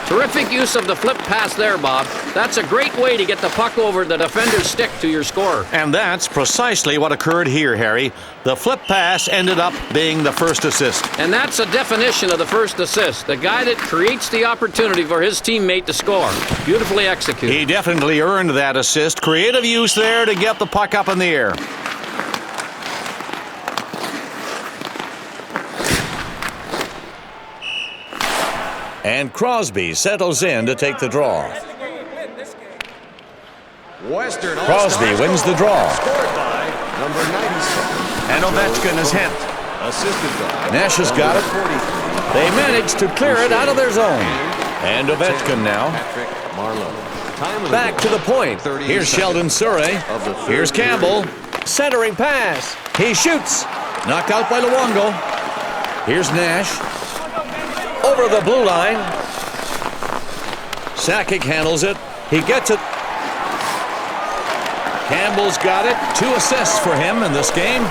Terrific use of the flip pass there, Bob. That's a great way to get the puck over the defender's stick to your scorer. And that's precisely what occurred here, Harry. The flip pass ended up being the first assist. And that's a definition of the first assist. The guy that creates the opportunity for his teammate to score. Beautifully executed. He definitely earned that assist. Creative use there to get the puck up in the air. And Crosby settles in to take the draw. Crosby wins the draw. Scored by number 97. And Ovechkin is hit. Assisted by Nash has got it. 43. They manage to clear it out of their zone. And Ovechkin now. Patrick Marleau. Time of Back to the point. 30 Here's Sheldon Surrey. of the third Here's Campbell. Centering pass. He shoots. Knocked out by Luongo. Here's Nash. Over the blue line. Sakic handles it. He gets it. Campbell's got it. 2 assists for him in this game.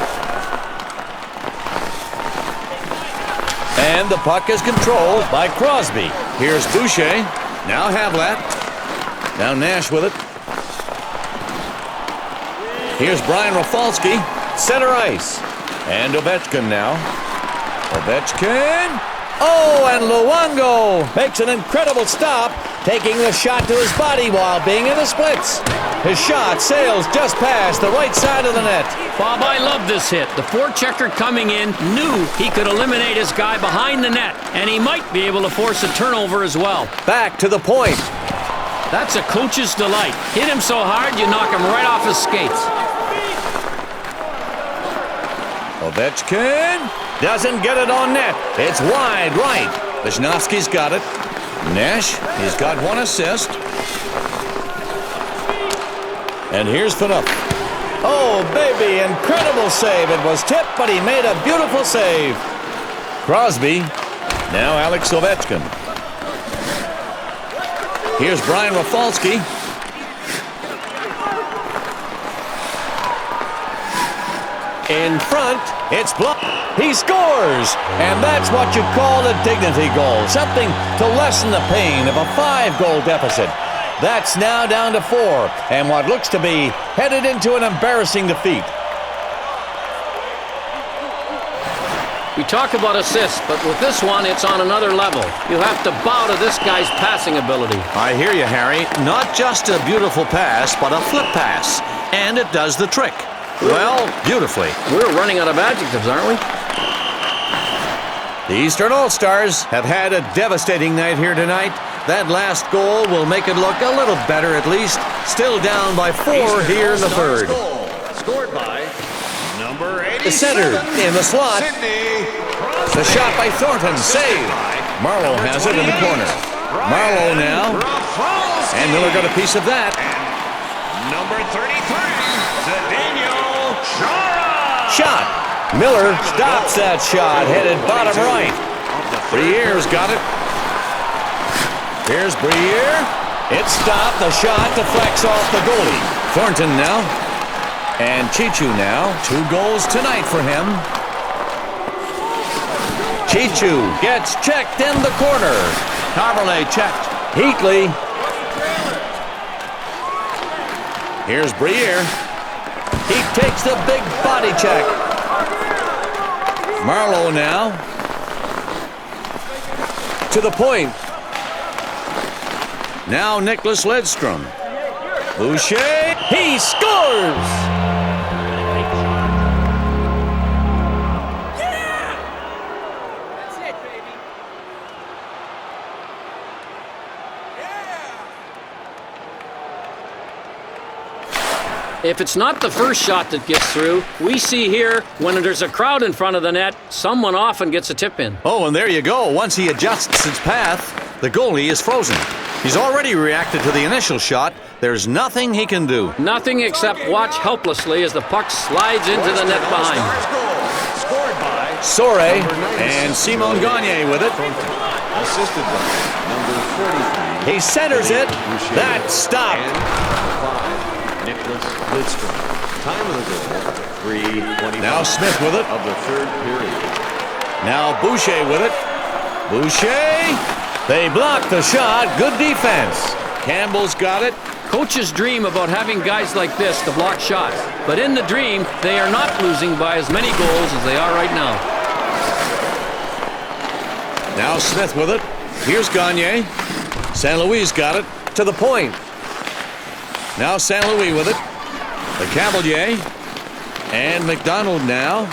And the puck is controlled by Crosby. Here's Boucher. Now Havlat. Now Nash with it. Here's Brian Rafalski. Center ice. And Ovechkin now. Ovechkin. Oh, and Luongo makes an incredible stop, taking the shot to his body while being in the splits. His shot sails just past the right side of the net. Bob, I love this hit. The forechecker coming in knew he could eliminate his guy behind the net, and he might be able to force a turnover as well. Back to the point. That's a coach's delight. Hit him so hard, you knock him right off his skates. Ovechkin doesn't get it on net. It's wide right. Wisnowski's got it. Nash, he's got 1 assist. And here's Phaneuf. Oh, baby, incredible save. It was tipped, but he made a beautiful save. Crosby. Now Alex Ovechkin. Here's Brian Rafalski. In front, it's blocked. He scores! And that's what you call a dignity goal. Something to lessen the pain of a 5-goal deficit. That's now down to 4, and what looks to be headed into an embarrassing defeat. We talk about assists, but with this one, it's on another level. You have to bow to this guy's passing ability. I hear you, Harry. Not just a beautiful pass, but a flip pass. And it does the trick. Well, beautifully. We're running out of adjectives, aren't we? The Eastern All-Stars have had a devastating night here tonight. That last goal will make it look a little better at least. Still down by 4 here in the third. Scored by number 87. The center in the slot. The shot by Thornton. Save. Marlowe has it in the corner. Marlowe now. And Miller got a piece of that. Number 33, Zdeno Chara. Shot. Miller stops that shot, headed bottom right. Briere's got it. Here's Briere. It's stopped. The shot deflects off the goalie. Thornton now. And Chichu now. 2 goals tonight for him. Chichu gets checked in the corner. Carverley checked. Heatley. Here's Briere. He takes the big body check. Marlowe now. To the point. Now Nicholas Lidstrom. Boucher. He scores! If it's not the first shot that gets through, we see here, when there's a crowd in front of the net, someone often gets a tip in. Oh, and there you go. Once he adjusts his path, the goalie is frozen. He's already reacted to the initial shot. There's nothing he can do. Nothing except watch helplessly as the puck slides into the net behind. Scored by Sore and Simon Gagne with it. Assisted by number 43. He centers it. That's stopped. And 5, Nicholas Lidstrom. Time of the goal, 3:25. Now Smith with it. Of the third period. Now Boucher with it. Boucher. They block the shot. Good defense. Campbell's got it. Coaches dream about having guys like this to block shots. But in the dream, they are not losing by as many goals as they are right now. Now Smith with it. Here's Gagne. St. Louis got it. To the point. Now St. Louis with it. The Cavalier. And McDonald now.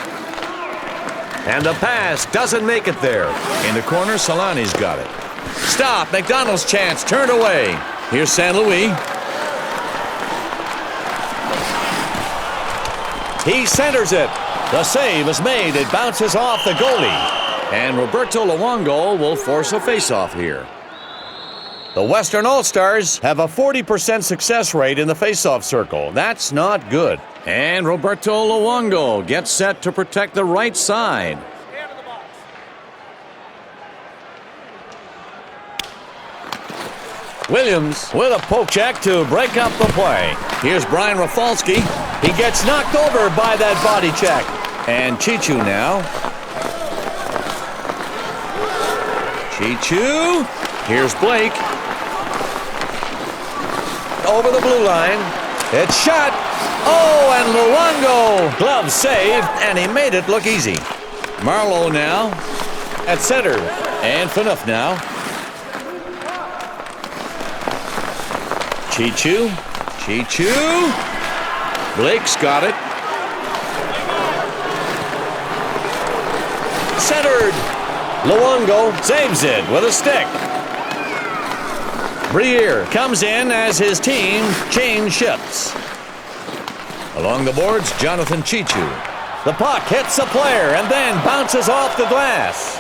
And the pass doesn't make it there. In the corner, Solani's got it. Stop. McDonald's chance. Turned away. Here's St. Louis. He centers it. The save is made. It bounces off the goalie. And Roberto Luongo will force a face-off here. The Western All-Stars have a 40% success rate in the face-off circle. That's not good. And Roberto Luongo gets set to protect the right side. Williams with a poke check to break up the play. Here's Brian Rafalski. He gets knocked over by that body check. And Chichu now. Chichu. Here's Blake. Over the blue line. It's shot. Oh, and Luongo. Glove saved, and he made it look easy. Marlowe now at center. And Phaneuf now. Chichu. Chichu. Blake's got it. Centered. Luongo saves it with a stick. Briere comes in as his team change shifts. Along the boards, Jonathan Chichu. The puck hits a player and then bounces off the glass.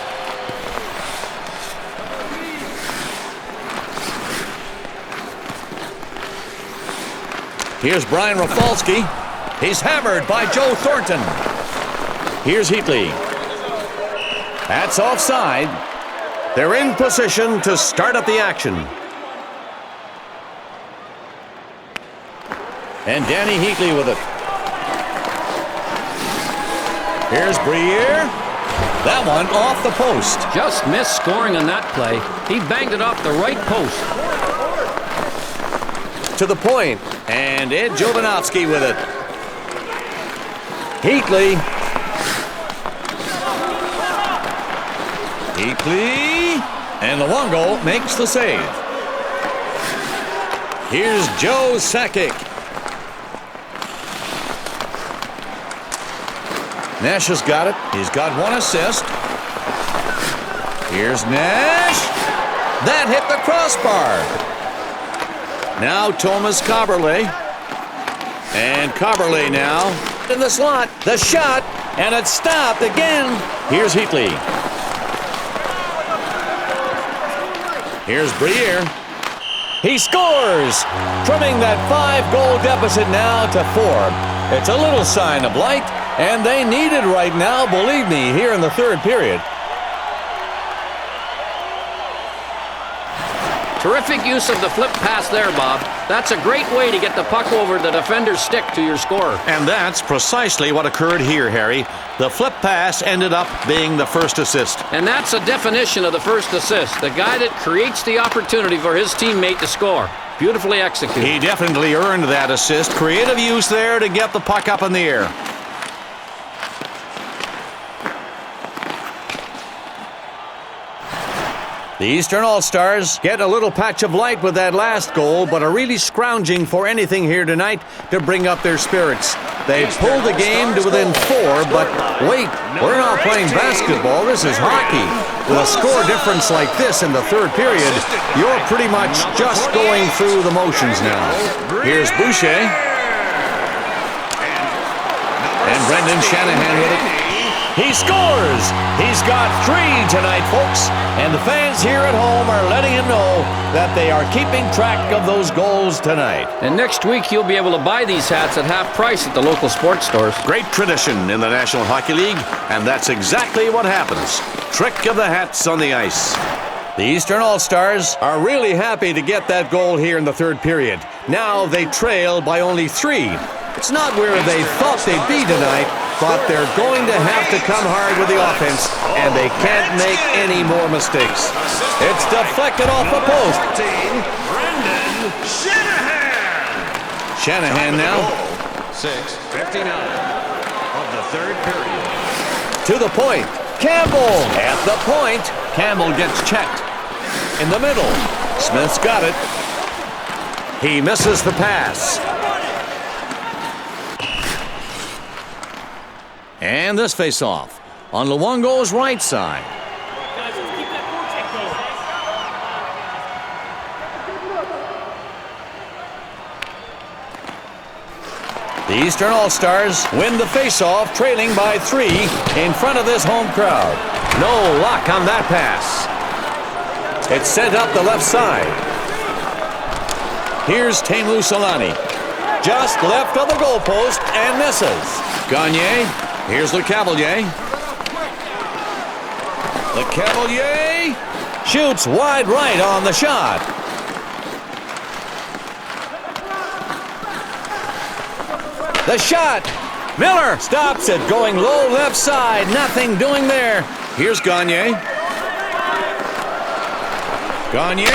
Here's Brian Rafalski. He's hammered by Joe Thornton. Here's Heatley. That's offside. They're in position to start up the action. And Danny Heatley with it. Here's Briere. That one off the post. Just missed scoring on that play. He banged it off the right post. To the point. And Ed Jovanovski with it. Heatley. Heatley. And Luongo makes the save. Here's Joe Sakic. Nash has got it. He's got one assist. Here's Nash. That hit the crossbar. Now Thomas Carverley. And Carverley now in the slot. The shot. And it's stopped again. Here's Heatley. Here's Briere. He scores. Trimming that 5-goal deficit now to 4. It's a little sign of light. And they need it right now, believe me, here in the third period. Terrific use of the flip pass there, Bob. That's a great way to get the puck over the defender's stick to your scorer. And that's precisely what occurred here, Harry. The flip pass ended up being the first assist. And that's a definition of the first assist. The guy that creates the opportunity for his teammate to score. Beautifully executed. He definitely earned that assist. Creative use there to get the puck up in the air. The Eastern All-Stars get a little patch of light with that last goal, but are really scrounging for anything here tonight to bring up their spirits. They pulled the game to within 4, but wait, we're not playing basketball, this is hockey. With a score difference like this in the third period, you're pretty much just going through the motions now. Here's Boucher. And Brendan Shanahan with it. He scores! He's got 3 tonight, folks. And the fans here at home are letting him know that they are keeping track of those goals tonight. And next week, you'll be able to buy these hats at half price at the local sports stores. Great tradition in the National Hockey League, and that's exactly what happens. Trick of the hats on the ice. The Eastern All-Stars are really happy to get that goal here in the third period. Now they trail by only 3. It's not where they thought they'd be tonight, but they're going to have to come hard with the offense, and they can't make any more mistakes. It's deflected off the post. Brendan Shanahan. Shanahan now. 6:59 of the third period. To the point. Campbell at the point. Campbell gets checked. In the middle. Smith's got it. He misses the pass. And this face-off on Luongo's right side. The Eastern All-Stars win the face-off, trailing by 3 in front of this home crowd. No luck on that pass. It's sent up the left side. Here's Teemu Selanne. Just left of the goalpost and misses. Gagne. Here's Le Cavalier. Le Cavalier shoots wide right on the shot. The shot. Miller stops it, going low left side. Nothing doing there. Here's Gagne. Gagne.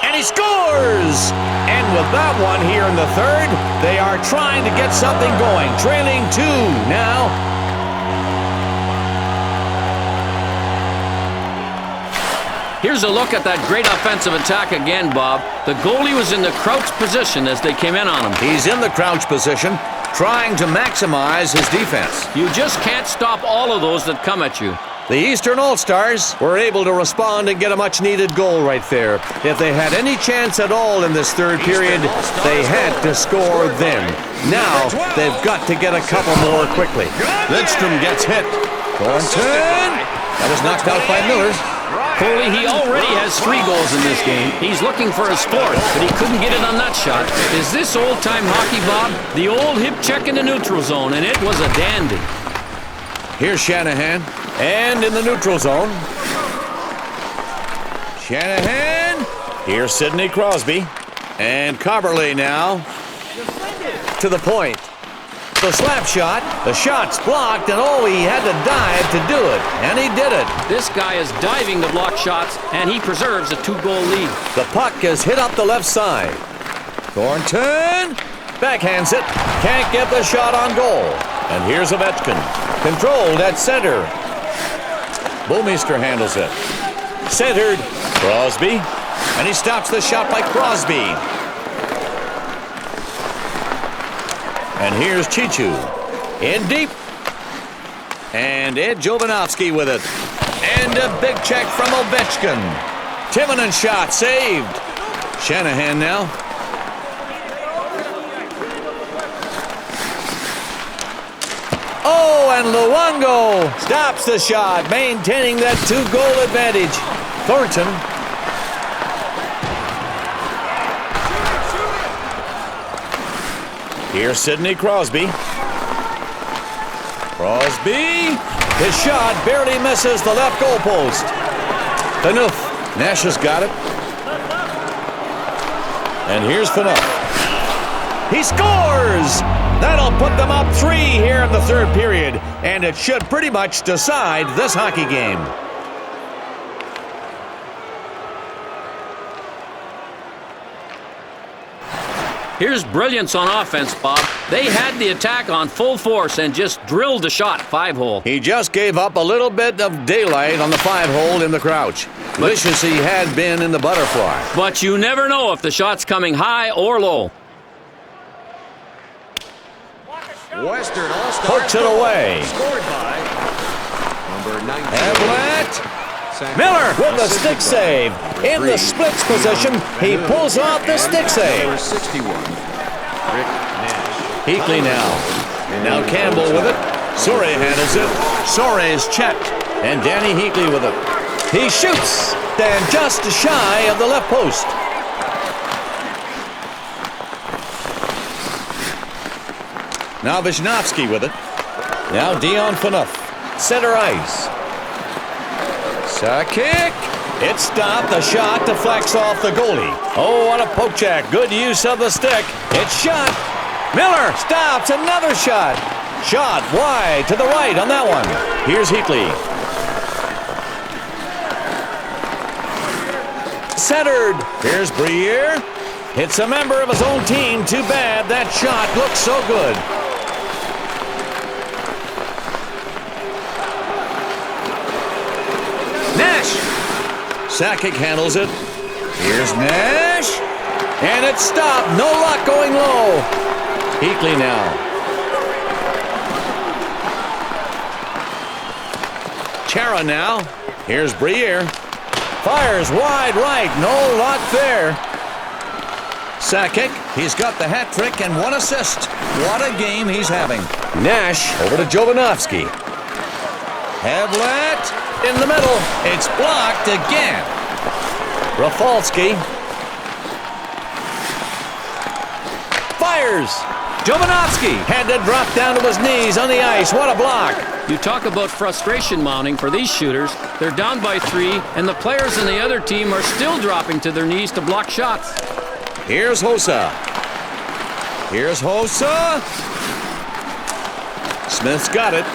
And he scores! And with that one here in the third, they are trying to get something going. Trailing 2 now. Here's a look at that great offensive attack again, Bob. The goalie was in the crouch position as they came in on him. He's in the crouch position, trying to maximize his defense. You just can't stop all of those that come at you. The Eastern All-Stars were able to respond and get a much-needed goal right there. If they had any chance at all in this third period, they had to score then. Now, they've got to get a couple more quickly. Lidstrom gets hit. Thornton! That was knocked out by Miller. Foley, he already has 3 goals in this game. He's looking for his 4th, but he couldn't get it on that shot. Is this old-time hockey, Bob? The old hip check in the neutral zone, and it was a dandy. Here's Shanahan. And in the neutral zone. Shanahan. Here's Sidney Crosby. And Coberly now. To the point. The slap shot. The shot's blocked, and oh, he had to dive to do it. And he did it. This guy is diving to block shots, and he preserves a 2-goal lead. The puck is hit up the left side. Thornton backhands it. Can't get the shot on goal. And here's Ovechkin. Controlled at center. Bouwmeester handles it. Centered. Crosby. And he stops the shot by Crosby. And here's Chichu. In deep. And Ed Jovanovski with it. And a big check from Ovechkin. Timonen shot saved. Shanahan now. Oh, and Luongo stops the shot, maintaining that 2-goal advantage. Thornton. Here's Sidney Crosby. Crosby. His shot barely misses the left goal post. Phaneuf. Nash has got it. And here's Phaneuf. He scores! That'll put them up 3 here in the third period, and it should pretty much decide this hockey game. Here's brilliance on offense, Bob. They had the attack on full force and just drilled the shot 5-hole. He just gave up a little bit of daylight on the 5-hole in the crouch. Vicious he had been in the butterfly. But you never know if the shot's coming high or low. Western All-Stars Pokes it away. scored by number 19. Hamlet. Miller with the stick save. In the splits position, he pulls off the stick save. Number 61, Rick Nash. Heatley now. Now Campbell with it. Sorey handles it. Sorey's checked. And Danny Heatley with it. He shoots. And just shy of the left post. Now Wisniewski with it. Now Dion Phaneuf. Center ice. Sakic. It's stopped. The shot deflects off the goalie. Oh, what a poke check. Good use of the stick. It's shot. Miller stops. Another shot. Shot wide to the right on that one. Here's Heatley. Centered. Here's Briere. Hits a member of his own team. Too bad that shot looks so good. Nash. Sakic handles it. Here's Nash. And it's stopped. No luck going low. Heatley now. Chara now. Here's Briere. Fires wide right. No luck there. Sakic, he's got the hat trick and 1 assist. What a game he's having. Nash over to Jovanovski. Havlat in the middle. It's blocked again. Rafalski. Fires. Jovanovski had to drop down to his knees on the ice. What a block. You talk about frustration mounting for these shooters. They're down by 3, and the players in the other team are still dropping to their knees to block shots. Here's Hossa. Here's Hossa. Smith's got it.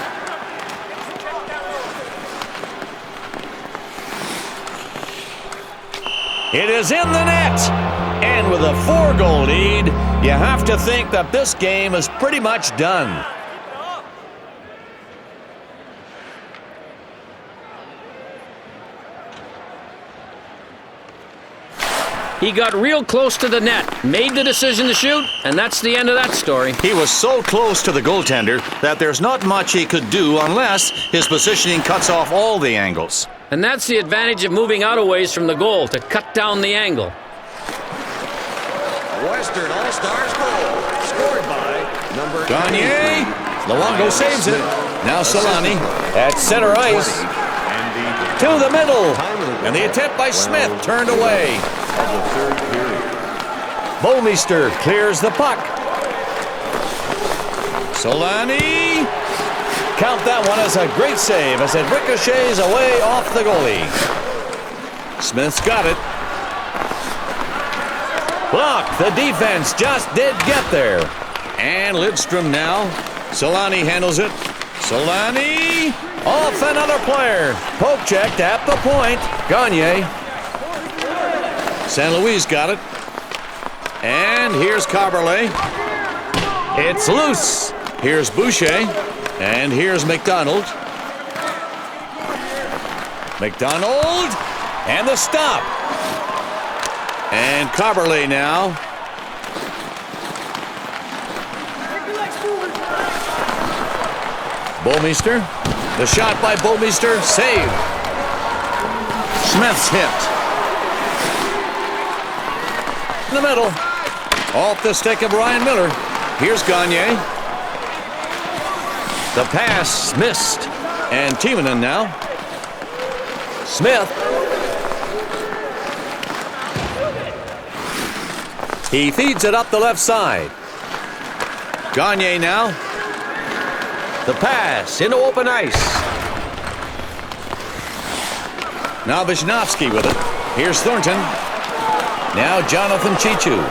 It is in the net. And with a 4-goal lead, you have to think that this game is pretty much done. He got real close to the net, made the decision to shoot, and that's the end of that story. He was so close to the goaltender that there's not much he could do unless his positioning cuts off all the angles. And that's the advantage of moving out of ways from the goal, to cut down the angle. Western All-Stars goal, scored by number Gagne. 93. Luongo saves it. Now Solani at center ice. To the middle. And the attempt by Smith turned away. Of the third period. Bouwmeester clears the puck. Solani. Count that one as a great save as it ricochets away off the goalie. Smith's got it. Block. The defense just did get there. And Lidstrom now. Solani handles it. Solani. Off another player. Poke checked at the point. Gagne. St. Louis got it. And here's Carberlet. It's loose. Here's Boucher. And here's McDonald. McDonald. And the stop. And Carberlet now. Bouwmeester. The shot by Bouwmeester. Saved. Smith's hit. In the middle. Off the stick of Ryan Miller. Here's Gagne. The pass missed. And Timonen now. Smith. He feeds it up the left side. Gagne now. The pass into open ice. Now Wisniewski with it. Here's Thornton. Now Jonathan Chichu.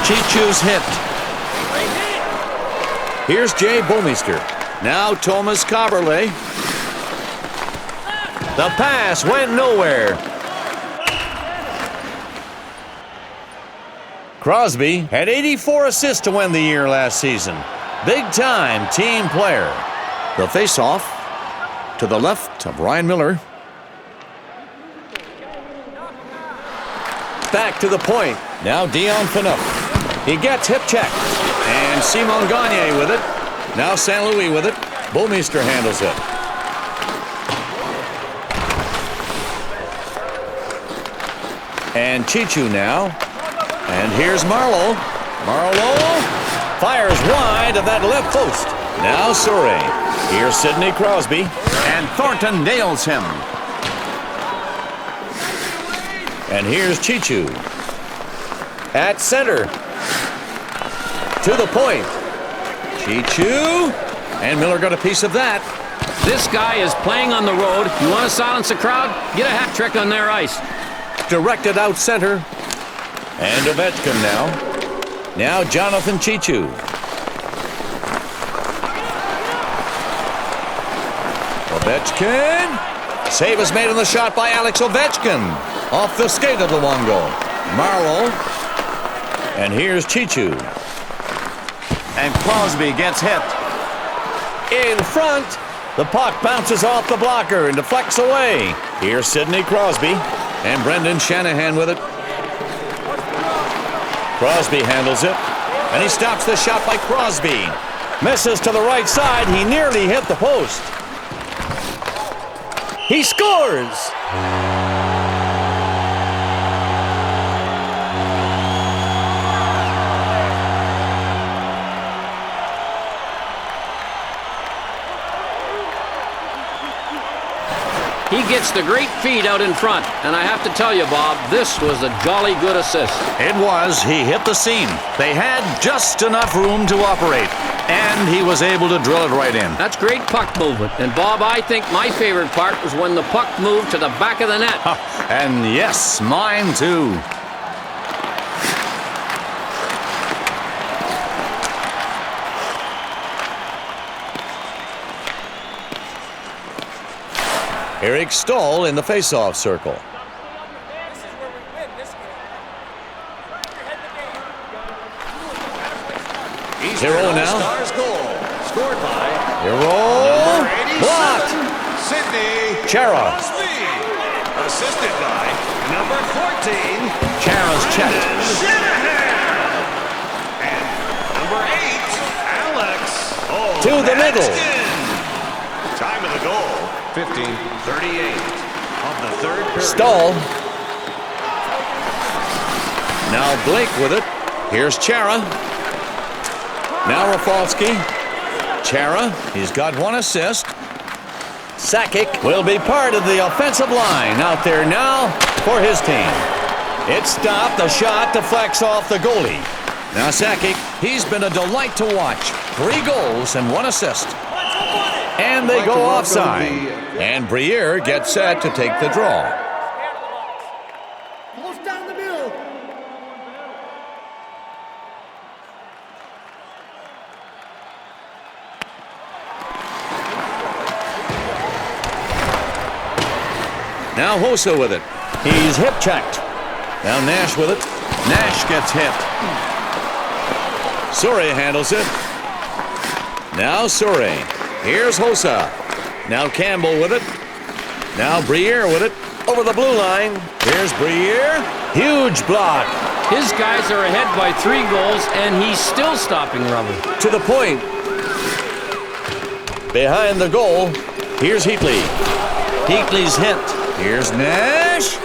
Chichu's hit. Here's Jay Bomeister. Now Thomas Kaberle. The pass went nowhere. Crosby had 84 assists to win the year last season. Big-time team player. The face-off to the left of Ryan Miller. Back to the point. Now Dion Phaneuf. He gets hip checked. And Simon Gagne with it. Now St. Louis with it. Bomeister handles it. And Chichu now. And here's Marleau. Marleau fires wide of that left post. Now Surrey. Here's Sidney Crosby. And Thornton nails him. And here's Chichu. At center. To the point. Chichu. And Miller got a piece of that. This guy is playing on the road. You want to silence the crowd? Get a hat trick on their ice. Directed out center. And Ovechkin now. Now Jonathan Chichu. Ovechkin. Save is made on the shot by Alex Ovechkin. Off the skate of the Luongo. Marleau. And here's Chichu. And Crosby gets hit. In front. The puck bounces off the blocker and deflects away. Here's Sidney Crosby. And Brendan Shanahan with it. Crosby handles it. And he stops the shot by Crosby. Misses to the right side. He nearly hit the post. He scores! He gets the great feed out in front. And I have to tell you, Bob, this was a jolly good assist. It was. He hit the seam. They had just enough room to operate. And he was able to drill it right in. That's great puck movement. And Bob, I think my favorite part was when the puck moved to the back of the net. And yes, mine too. Eric Stahl in the face-off circle. This is where we win this game. Hero now. Stars goal. Scored by Hero. Blocked. Sidney Chara. Crosby. Assisted by number 14. Chara's checked. Shanahan. And number 8, Alex. To the middle. Ovechkin. Time of the goal. 15:38 of the third period. Stahl. Now Blake with it. Here's Chara. Now Rafalski. Chara, he's got one assist. Sakic will be part of the offensive line out there now for his team. It stopped. The shot deflects off the goalie. Now Sakic, he's been a delight to watch. 3 goals and 1 assist. And they go offside. And Briere gets set to take the draw. Close down the middle. Now Hossa with it. He's hip checked. Now Nash with it. Nash gets hit. Surrey handles it. Now Surrey. Here's Hossa. Now Campbell with it. Now Briere with it. Over the blue line. Here's Briere. Huge block. His guys are ahead by 3 goals, and he's still stopping rubber. To the point. Behind the goal. Here's Heatley. Heatley's hit. Here's Nash.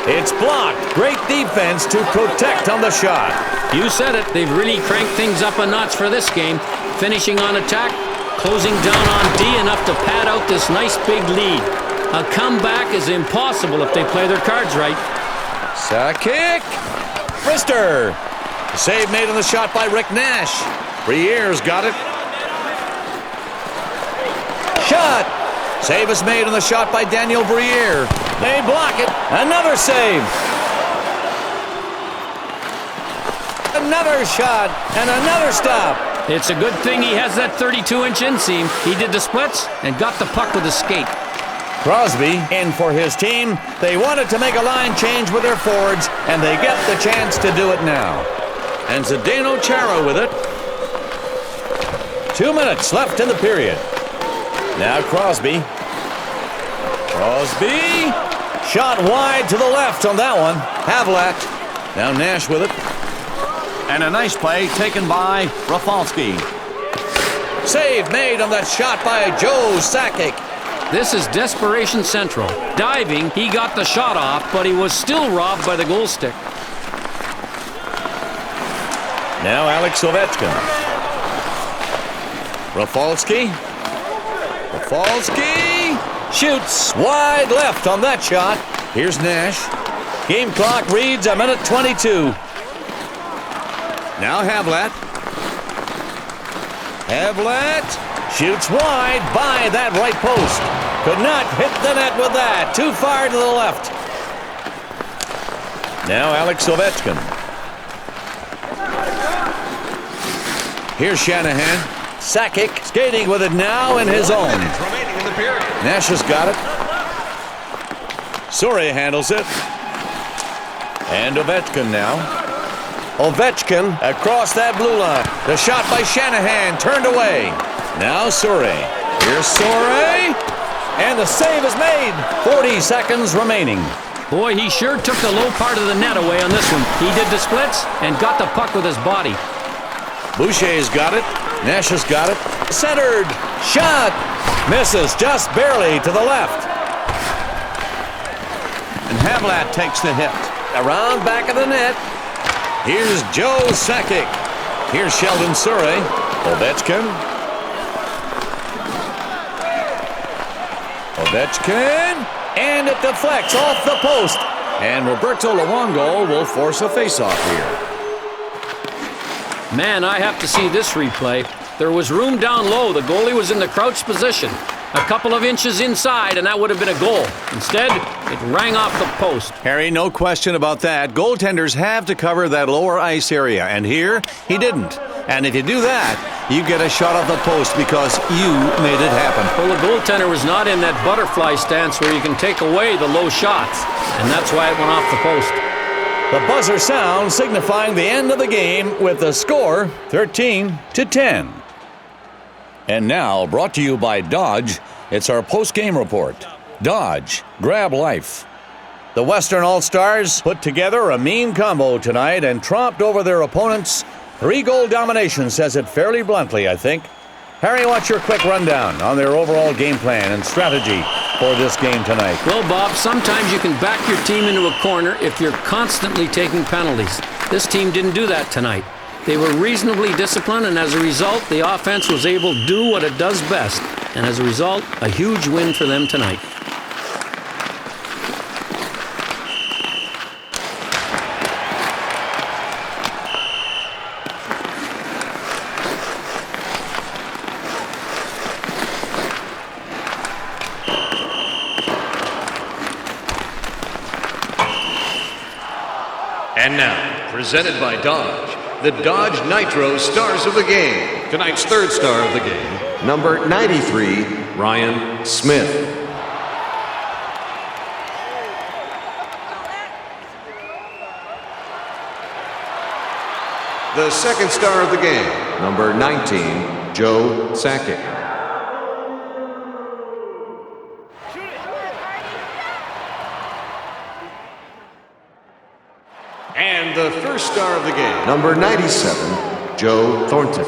It's blocked. Great defense to protect on the shot. You said it. They've really cranked things up a notch for this game. Finishing on attack, closing down on D enough to pad out this nice big lead. A comeback is impossible if they play their cards right. Sakic. Brister. Save made on the shot by Rick Nash. Briere's got it. shot. Save is made on the shot by Daniel Briere. They block it. Another save. Another shot and another stop. It's a good thing he has that 32-inch inseam. He did the splits and got the puck with his skate. Crosby in for his team. They wanted to make a line change with their forwards, and they get the chance to do it now. And Zdeno Chara with it. 2 minutes left in the period. Now Crosby. Crosby. Shot wide to the left on that one. Havlat. Now Nash with it. And a nice play taken by Rafalski. Save made on that shot by Joe Sakic. This is desperation central. Diving, he got the shot off, but he was still robbed by the goal stick. Now Alex Ovechkin. Rafalski. Rafalski shoots wide left on that shot. Here's Nash. Game clock reads a minute 22. Now Havlat. Havlat shoots wide by that right post. Could not hit the net with that. Too far to the left. Now Alex Ovechkin. Here's Shanahan. Sakic skating with it now in his own. Nash has got it. Souray handles it. And Ovechkin now. Ovechkin across that blue line. The shot by Shanahan turned away. Now Souray. Here's Souray. And the save is made. 40 seconds remaining. Boy, he sure took the low part of the net away on this one. He did the splits and got the puck with his body. Boucher's got it. Nash has got it. Centered. Shot. Misses just barely to the left. And Havlat takes the hit. Around back of the net. Here's Joe Sakic. Here's Sheldon Souray. Ovechkin. Ovechkin. And it deflects off the post. And Roberto Luongo will force a faceoff here. Man, I have to see this replay. There was room down low. The goalie was in the crouched position. A couple of inches inside, and that would have been a goal. Instead, it rang off the post. Harry, no question about that. Goaltenders have to cover that lower ice area, and here, he didn't. And if you do that, you get a shot off the post because you made it happen. Well, the goaltender was not in that butterfly stance where you can take away the low shots, and that's why it went off the post. The buzzer sounds signifying the end of the game with the score 13-10. And now, brought to you by Dodge, it's our post-game report. Dodge, grab life. The Western All-Stars put together a mean combo tonight and tromped over their opponents. 3-goal domination says it fairly bluntly, I think. Harry, what's your quick rundown on their overall game plan and strategy for this game tonight? Well, Bob, sometimes you can back your team into a corner if you're constantly taking penalties. This team didn't do that tonight. They were reasonably disciplined, and as a result, the offense was able to do what it does best. And as a result, a huge win for them tonight. And now, presented by Dodge, the Dodge Nitro Stars of the Game. Tonight's third star of the game, number 93, Ryan Smith. The second star of the game, number 19, Joe Sakic. And the first star of the game, number 97, Joe Thornton.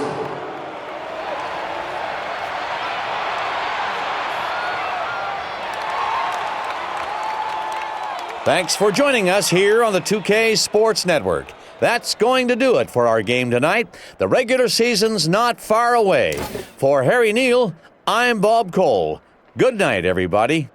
Thanks for joining us here on the 2K Sports Network. That's going to do it for our game tonight. The regular season's not far away. For Harry Neal, I'm Bob Cole. Good night, everybody.